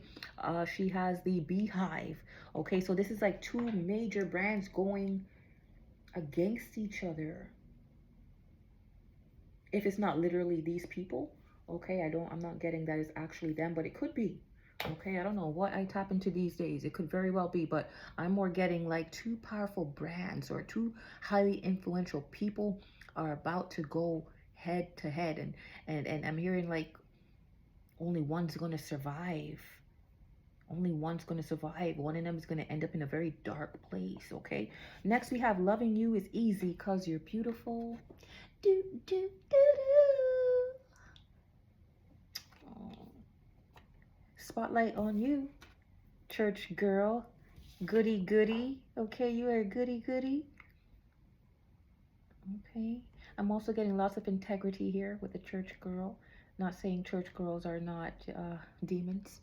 she has the Beehive. Okay, so this is like two major brands going against each other. If it's not literally these people, okay, I'm not getting that it's actually them, but it could be. Okay, I don't know what I tap into these days. It could very well be, but I'm more getting like two powerful brands or two highly influential people are about to go head to head, and I'm hearing like only one's gonna survive. Only one's gonna survive. One of them is gonna end up in a very dark place. Okay. Next we have loving you is easy cause you're beautiful. Do do do do. Oh. Spotlight on you, church girl. Goody goody. Okay, you are a goody goody. Okay. I'm also getting lots of integrity here with the church girl. Not saying church girls are not demons,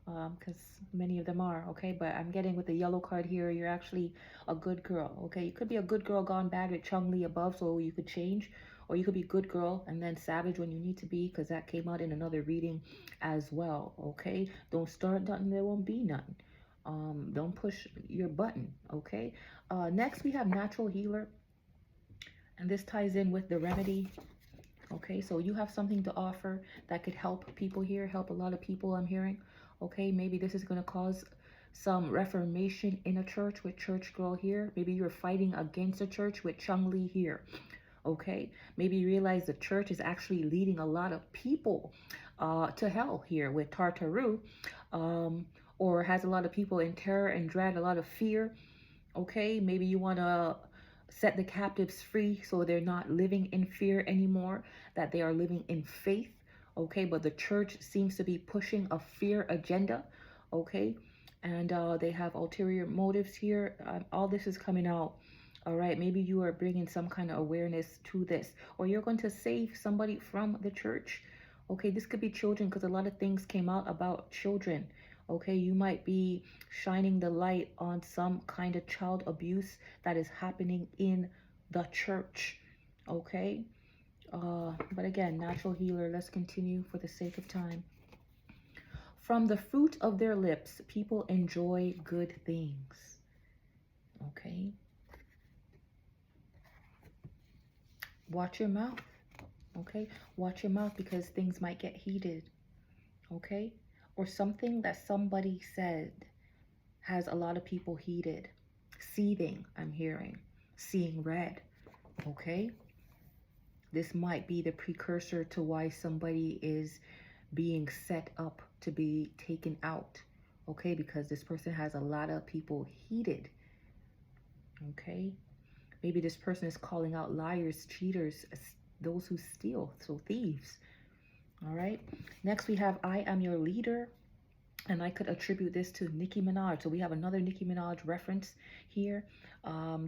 because many of them are. Okay, but I'm getting with the yellow card here, you're actually a good girl. Okay, you could be a good girl gone bad with Chung Lee above, so you could change, or you could be good girl and then savage when you need to be, because that came out in another reading as well. Okay, don't start nothing, there won't be none. Don't push your button. Okay, next we have natural healer, and this ties in with the remedy. Okay, so you have something to offer that could help people here, help a lot of people, I'm hearing. Okay, maybe this is going to cause some reformation in a church with church girl here. Maybe you're fighting against a church with Chung Lee here. Okay, maybe you realize the church is actually leading a lot of people to hell here with Tartaru, or has a lot of people in terror and dread, a lot of fear. Okay, maybe you want to set the captives free so they're not living in fear anymore, that they are living in faith. Okay, but the church seems to be pushing a fear agenda. Okay, and they have ulterior motives here. All this is coming out. All right, maybe you are bringing some kind of awareness to this, or you're going to save somebody from the church. Okay, this could be children, because a lot of things came out about children. Okay, you might be shining the light on some kind of child abuse that is happening in the church. Okay, but again, natural healer, let's continue for the sake of time. From the fruit of their lips, people enjoy good things. Okay, watch your mouth. Okay, watch your mouth, because things might get heated. Okay, or something that somebody said has a lot of people heated, seething, I'm hearing, seeing red. Okay, this might be the precursor to why somebody is being set up to be taken out. Okay, because this person has a lot of people heated. Okay, maybe this person is calling out liars, cheaters, those who steal, so thieves. All right, next we have I am your leader, and I could attribute this to Nicki Minaj. So we have another Nicki Minaj reference here.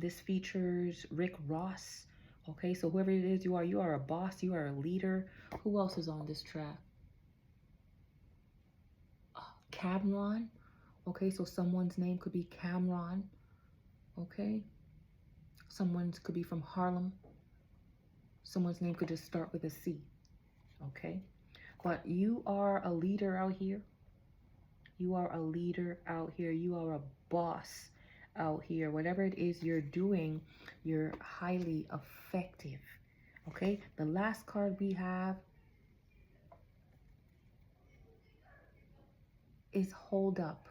This features Rick Ross. Okay, so whoever it is, you are a boss, you are a leader. Who else is on this track? Cameron. Okay, so someone's name could be Cameron. Okay, someone's could be from Harlem. Someone's name could just start with a C. Okay, but you are a leader out here. You are a leader out here. You are a boss out here. Whatever it is you're doing, you're highly effective. Okay, the last card we have is hold up.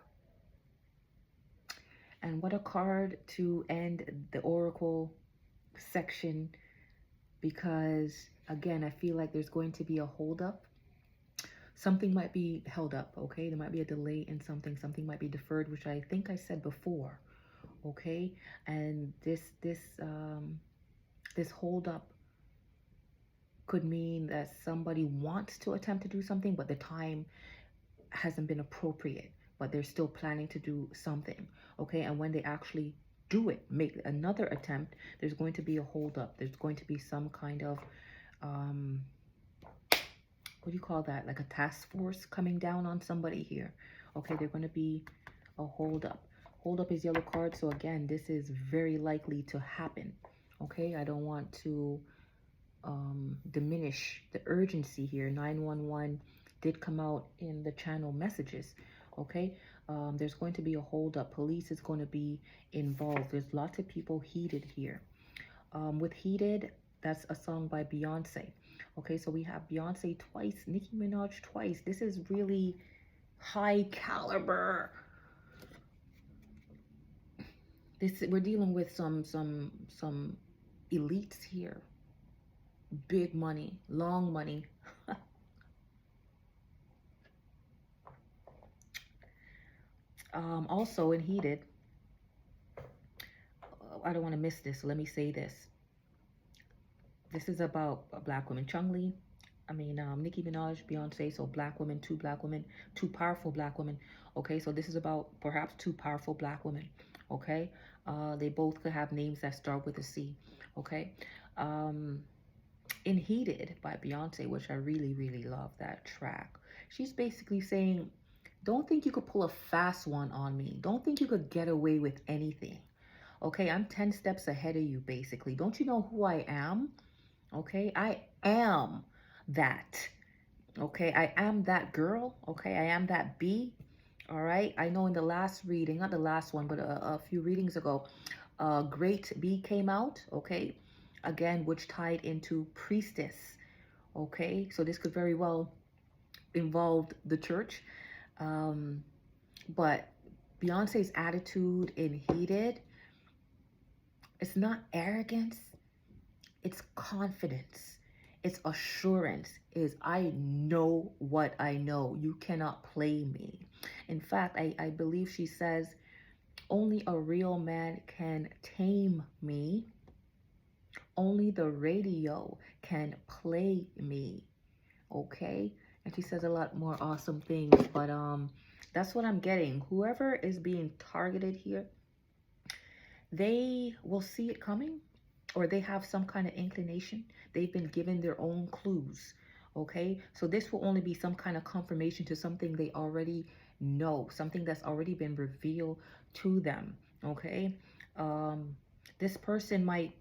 And what a card to end the oracle section, because again, I feel like there's going to be a hold up. Something might be held up, okay? There might be a delay in something. Something might be deferred, which I think I said before, okay? And this hold up could mean that somebody wants to attempt to do something, but the time hasn't been appropriate, but they're still planning to do something, okay? And when they actually do it, make another attempt, there's going to be a hold up. There's going to be some kind of what do you call that, like a task force coming down on somebody here, okay? They're going to be a hold up. Hold up is yellow card, so again, this is very likely to happen, okay? I don't want to diminish the urgency here. 911 did come out in the channel messages, okay? There's going to be a hold up. Police is going to be involved. There's lots of people heated here. With Heated, that's a song by Beyonce. Okay, so we have Beyonce twice, Nicki Minaj twice. This is really high caliber. We're dealing with some elites here. Big money, long money. Also in Heated, I don't want to miss this, so let me say this. This is about a black woman. Nicki Minaj, Beyonce, so black women, two powerful black women. Okay, so this is about perhaps two powerful black women. Okay, they both could have names that start with a C. Okay, in Heated by Beyonce, which I really, really love that track. She's basically saying, don't think you could pull a fast one on me. Don't think you could get away with anything. Okay, I'm 10 steps ahead of you, basically. Don't you know who I am? Okay, I am that. Okay, I am that girl. Okay, I am that bee. All right, I know in the last reading, not the last one, but a few readings ago, Great Bee came out. Okay, again, which tied into priestess. Okay, so this could very well involve the church. But Beyonce's attitude in Heated, it's not arrogance, it's confidence, it's assurance, is I know what I know. You cannot play me. In fact, I believe she says, only a real man can tame me. Only the radio can play me. Okay? And she says a lot more awesome things, but that's what I'm getting. Whoever is being targeted here, they will see it coming, or they have some kind of inclination. They've been given their own clues. Okay, so this will only be some kind of confirmation to something they already know, something that's already been revealed to them. Okay, this person might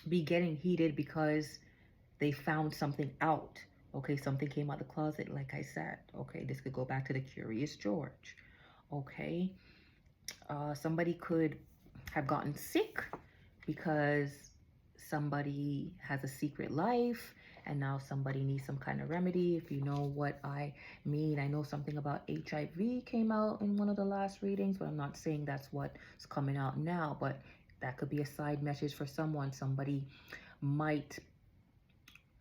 be getting heated because they found something out. Okay, something came out of the closet, like I said. Okay, this could go back to the Curious George. Okay, somebody could have gotten sick because somebody has a secret life and now somebody needs some kind of remedy. If you know what I mean, I know something about HIV came out in one of the last readings, but I'm not saying that's what's coming out now, but that could be a side message for someone. Somebody might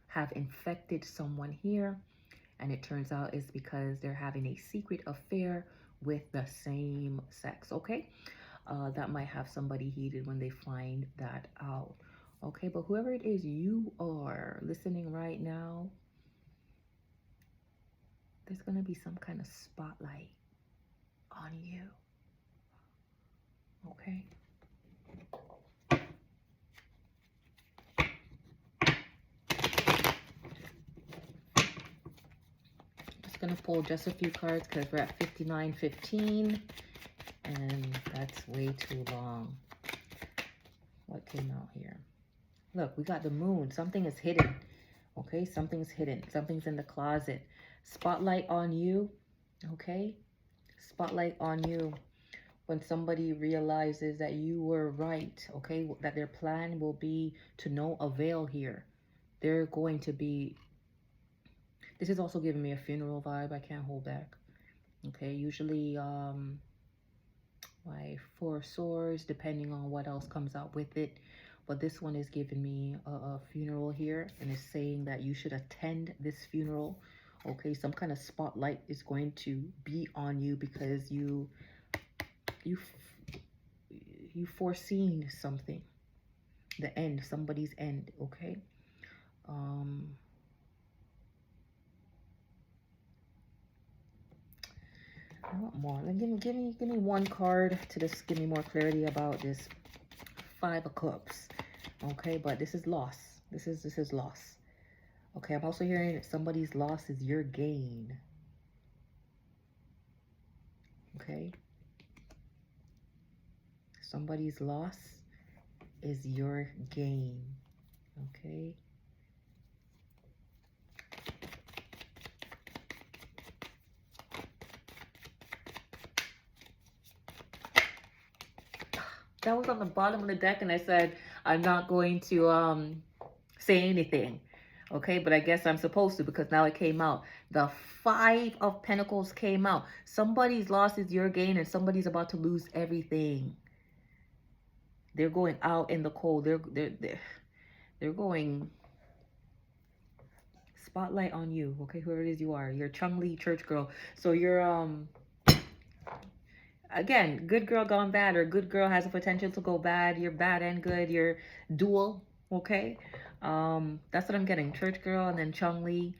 have infected someone here, and it turns out it's because they're having a secret affair with the same sex. Okay, that might have somebody heated when they find that out. Okay, but whoever it is you are listening right now, there's going to be some kind of spotlight on you. Okay. Just going to pull just a few cards because we're at 59:15 and that's way too long. What came out here? Look, we got the moon. Something is hidden. Okay, something's hidden. Something's in the closet. Spotlight on you. Okay, spotlight on you. When somebody realizes that you were right, okay, that their plan will be to no avail here. They're going to be, this is also giving me a funeral vibe. I can't hold back. Okay, usually like 4 swords, depending on what else comes out with it. But this one is giving me a funeral here, and it's saying that you should attend this funeral. Okay, some kind of spotlight is going to be on you because you you foreseen something, the end, somebody's end. Okay. I want more. Give me one card to just give me more clarity about this 5 of Cups. Okay, but this is loss. This is loss. Okay, I'm also hearing that somebody's loss is your gain. Okay. Somebody's loss is your gain. Okay. That was on the bottom of the deck, and I said I'm not going to say anything. Okay, but I guess I'm supposed to because now it came out. The 5 of Pentacles came out. Somebody's loss is your gain, and somebody's about to lose everything. They're going out in the cold. They're going spotlight on you. Okay, whoever it is you are. You're Chung-Li church girl. So you're again, good girl gone bad, or good girl has a potential to go bad. You're bad and good. You're dual. Okay. That's what I'm getting. Church girl and then Chung-Li.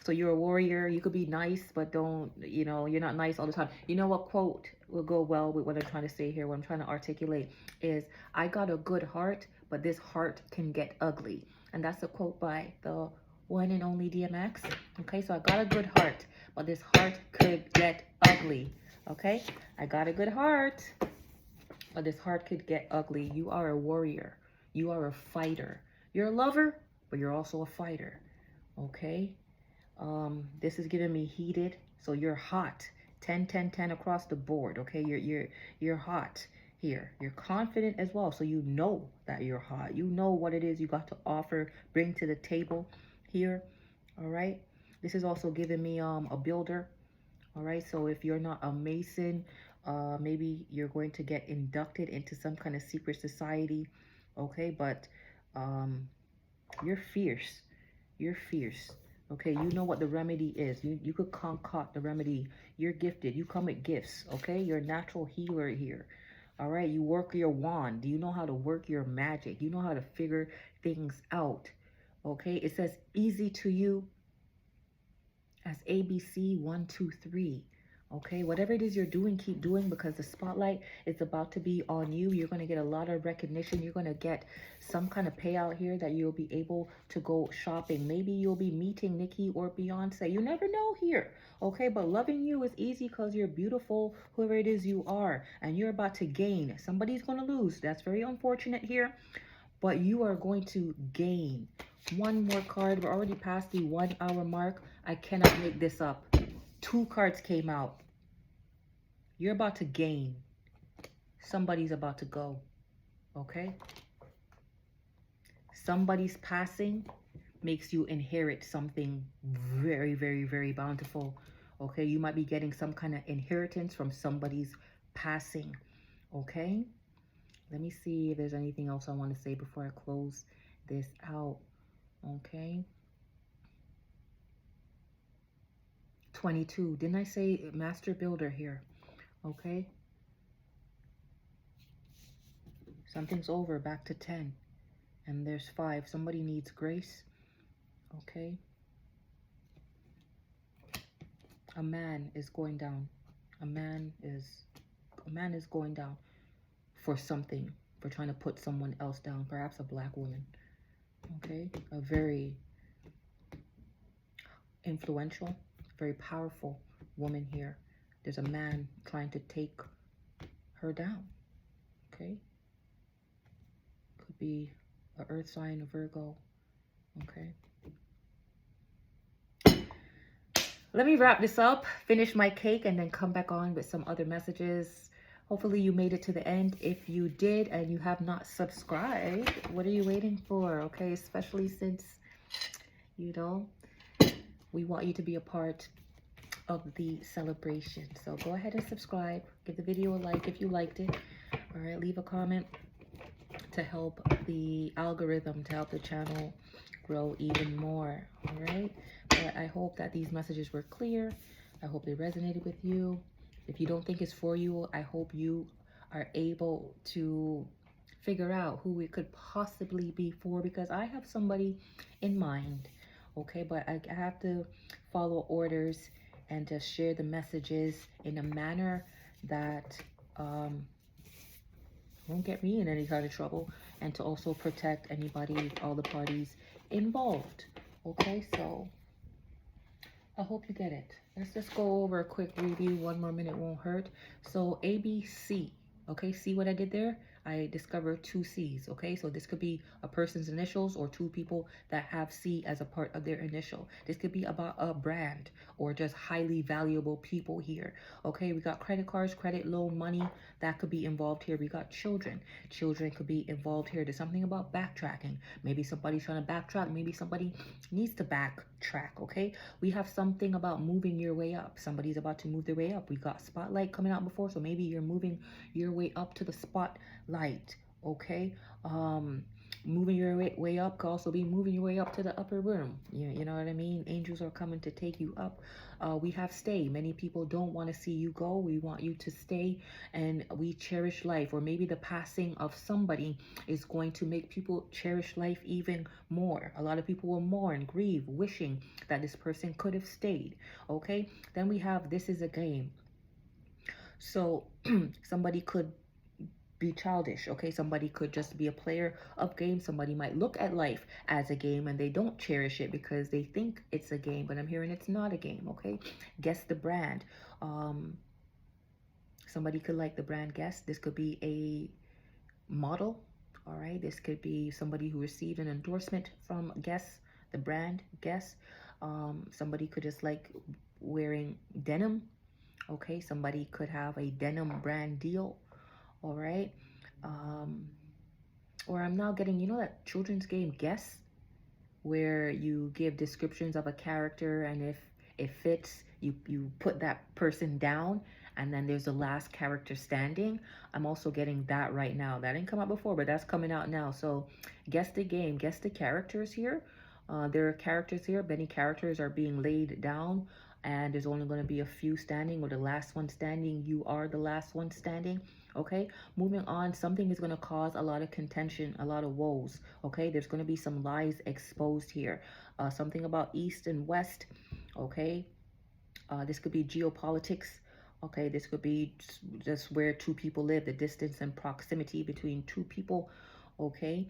So you're a warrior. You could be nice, but don't, you're not nice all the time. You know what quote will go well with what I'm trying to say here, what I'm trying to articulate is, I got a good heart, but this heart can get ugly. And that's a quote by the one and only DMX. Okay, so I got a good heart, but this heart could get ugly. Okay, I got a good heart, but this heart could get ugly. You are a warrior. You are a fighter. You're a lover, but you're also a fighter. Okay. This is giving me heated, so you're hot. 10 10 10 across the board. Okay, you're hot here. You're confident as well, so you know that you're hot. You know what it is you got to offer, bring to the table here. All right, this is also giving me a builder. All right, so if you're not a mason, maybe you're going to get inducted into some kind of secret society. Okay, but you're fierce. You're fierce. Okay, you know what the remedy is. You could concoct the remedy. You're gifted. You come with gifts. Okay, you're a natural healer here. All right, you work your wand. You know how to work your magic. You know how to figure things out. Okay, it says easy to you as ABC 1 2 3. Okay, whatever it is you're doing, keep doing, because the spotlight is about to be on you. You're going to get a lot of recognition. You're going to get some kind of payout here that you'll be able to go shopping. Maybe you'll be meeting Nicki or Beyonce. You never know here. Okay, but loving you is easy because you're beautiful, whoever it is you are, and you're about to gain. Somebody's going to lose. That's very unfortunate here, but you are going to gain. One more card. We're already past the 1 hour mark. I cannot make this up. 2 cards came out. You're about to gain. Somebody's about to go. Okay? Somebody's passing makes you inherit something very, very, very bountiful. Okay? You might be getting some kind of inheritance from somebody's passing. Okay? Let me see if there's anything else I want to say before I close this out. Okay? 22. Didn't I say master builder here? Okay? Something's over, back to 10. And there's 5. Somebody needs grace. Okay? A man is going down. A man is going down for something, for trying to put someone else down, perhaps a black woman. Okay? A very influential, very powerful woman here. There's a man trying to take her down. Okay? Could be an earth sign, a Virgo. Okay? Let me wrap this up, finish my cake, and then come back on with some other messages. Hopefully you made it to the end. If you did and you have not subscribed, what are you waiting for? Okay, especially since, we want you to be a part of the celebration. So go ahead and subscribe. Give the video a like if you liked it. All right, leave a comment to help the algorithm, to help the channel grow even more. All right, but I hope that these messages were clear. I hope they resonated with you. If you don't think it's for you, I hope you are able to figure out who it could possibly be for, because I have somebody in mind. Okay, but I have to follow orders and just share the messages in a manner that won't get me in any kind of trouble, and to also protect anybody, all the parties involved. Okay, so I hope you get it. Let's just go over a quick review. 1 more minute won't hurt. So ABC, okay, see what I did there? I discovered 2 C's, okay? So this could be a person's initials or 2 people that have C as a part of their initial. This could be about a brand or just highly valuable people here, okay? We got credit cards, credit, loan, money, that could be involved here. We got children. Children could be involved here. There's something about backtracking. Maybe somebody's trying to backtrack. Maybe somebody needs to backtrack, okay? We have something about moving your way up. Somebody's about to move their way up. We got spotlight coming out before, so maybe you're moving your way up to the spotlight, okay? Moving your way up could also be moving your way up to the upper room. You know what I mean? Angels are coming to take you up. We have stay. Many people don't want to see you go. We want you to stay, and we cherish life. Or maybe the passing of somebody is going to make people cherish life even more. A lot of people will mourn, grieve, wishing that this person could have stayed. Okay, then we have this is a game. So somebody could be childish, okay? Somebody could just be a player of games. Somebody might look at life as a game and they don't cherish it because they think it's a game, but I'm hearing it's not a game, okay? Guess the brand. Somebody could like the brand Guess. This could be a model, all right? This could be somebody who received an endorsement from Guess, the brand Guess. Somebody could just like wearing denim, okay? Somebody could have a denim brand deal, all right? Or I'm now getting, you know, that children's game Guess, where you give descriptions of a character, and if it fits, you put that person down, and then there's the last character standing. I'm also getting that right now. That didn't come out before, but that's coming out now. So guess the game, guess the characters here. There are characters here. Many characters are being laid down, and there's only going to be a few standing, or the last one standing. You are the last one standing. Okay, moving on. Something is going to cause a lot of contention, a lot of woes. Okay, there's going to be some lies exposed here. Something about East and West. Okay, this could be geopolitics. Okay, this could be just where 2 people live, the distance and proximity between 2 people. Okay,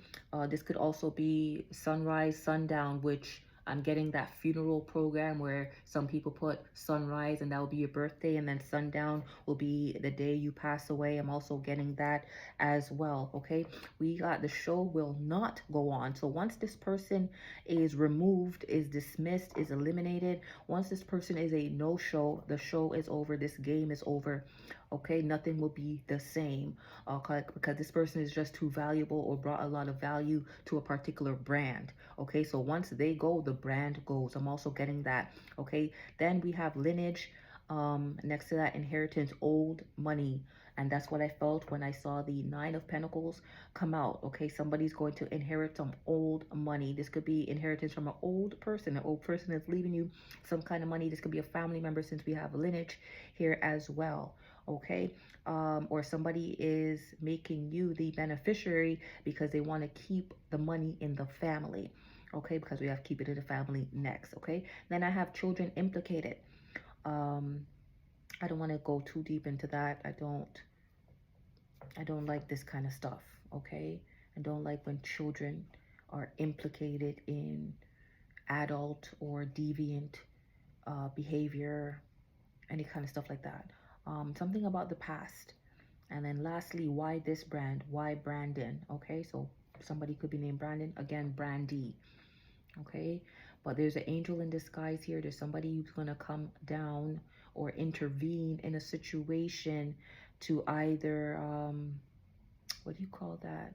this could also be sunrise, sundown, which I'm getting that funeral program where some people put sunrise and that will be your birthday, and then sundown will be the day you pass away. I'm also getting that as well. Okay, we got the show will not go on. So once this person is removed, is dismissed, is eliminated, once this person is a no-show, the show is over, this game is over. Okay, nothing will be the same because this person is just too valuable or brought a lot of value to a particular brand. Okay, so once they go, the brand goes. I'm also getting that. Okay, then we have lineage. Next to that, inheritance, old money. And that's what I felt when I saw the 9 of Pentacles come out. Okay, somebody's going to inherit some old money. This could be inheritance from an old person. An old person is leaving you some kind of money. This could be a family member, since we have lineage here as well. Okay, or somebody is making you the beneficiary because they want to keep the money in the family. Okay, because we have to keep it in the family next. Okay, then I have children implicated. I don't want to go too deep into that. I don't like this kind of stuff. Okay, I don't like when children are implicated in adult or deviant behavior, any kind of stuff like that. Something about the past. And then lastly, why this brand? Why Brandon? Okay, so somebody could be named Brandon. Again, Brandy. Okay, but there's an angel in disguise here. There's somebody who's going to come down or intervene in a situation to either, what do you call that?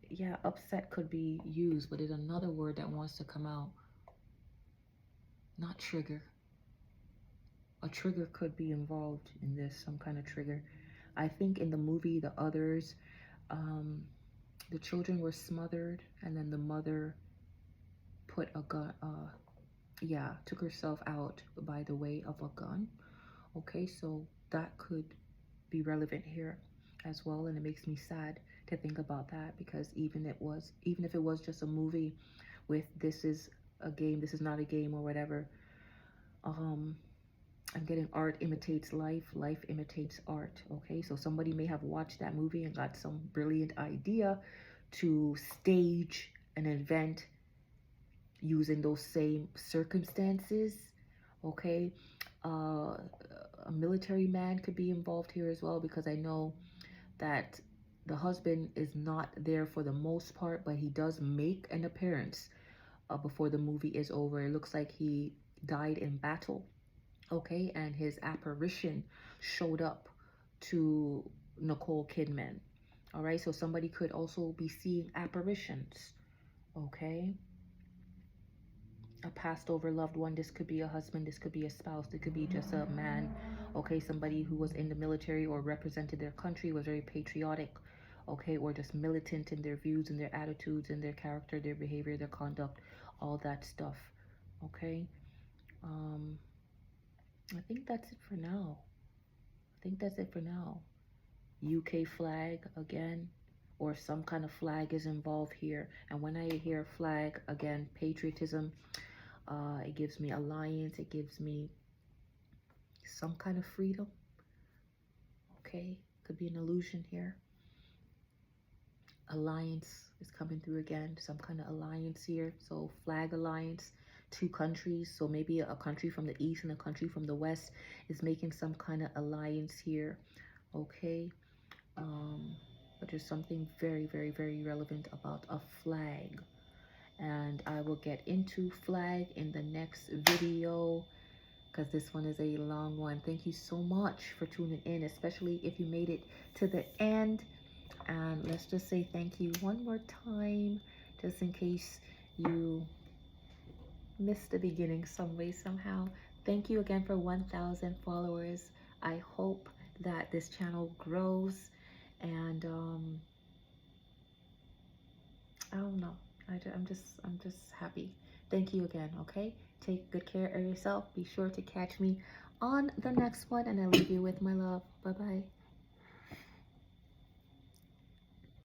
Yeah, upset could be used, but there's another word that wants to come out. Not trigger. a trigger could be involved in this, some kind of trigger. I think in the movie, the others, the children were smothered, and then the mother put a gun, took herself out by the way of a gun. Okay, so that could be relevant here as well, and it makes me sad to think about that, because even if it was just a movie with this is a game, this is not a game, or whatever, I'm getting art imitates life, life imitates art. Okay, so somebody may have watched that movie and got some brilliant idea to stage an event using those same circumstances. Okay, a military man could be involved here as well, because I know that the husband is not there for the most part, but he does make an appearance before the movie is over. It looks like he died in battle. Okay, and his apparition showed up to Nicole Kidman. All right, so somebody could also be seeing apparitions. Okay, a passed over loved one. This could be a husband, this could be a spouse, it could be just a man. Okay, somebody who was in the military or represented their country, was very patriotic. Okay, or just militant in their views and their attitudes and their character, their behavior, their conduct, all that stuff. Okay, I think that's it for now. UK flag again, or some kind of flag is involved here. And when I hear flag, again, patriotism, it gives me alliance, it gives me some kind of freedom. Okay, could be an illusion here. Alliance is coming through again, some kind of alliance here. So flag alliance, two countries, so maybe a country from the east and a country from the west is making some kind of alliance here. Okay, but there's something very, very, very relevant about a flag, and I will get into flag in the next video, because this one is a long one. Thank you so much for tuning in, especially if you made it to the end. And let's just say thank you one more time, just in case you missed the beginning some way, somehow. Thank you again for 1,000 followers. I hope that this channel grows, and I don't know. I'm just happy. Thank you again. Okay, take good care of yourself. Be sure to catch me on the next one, and I leave you with my love. Bye bye.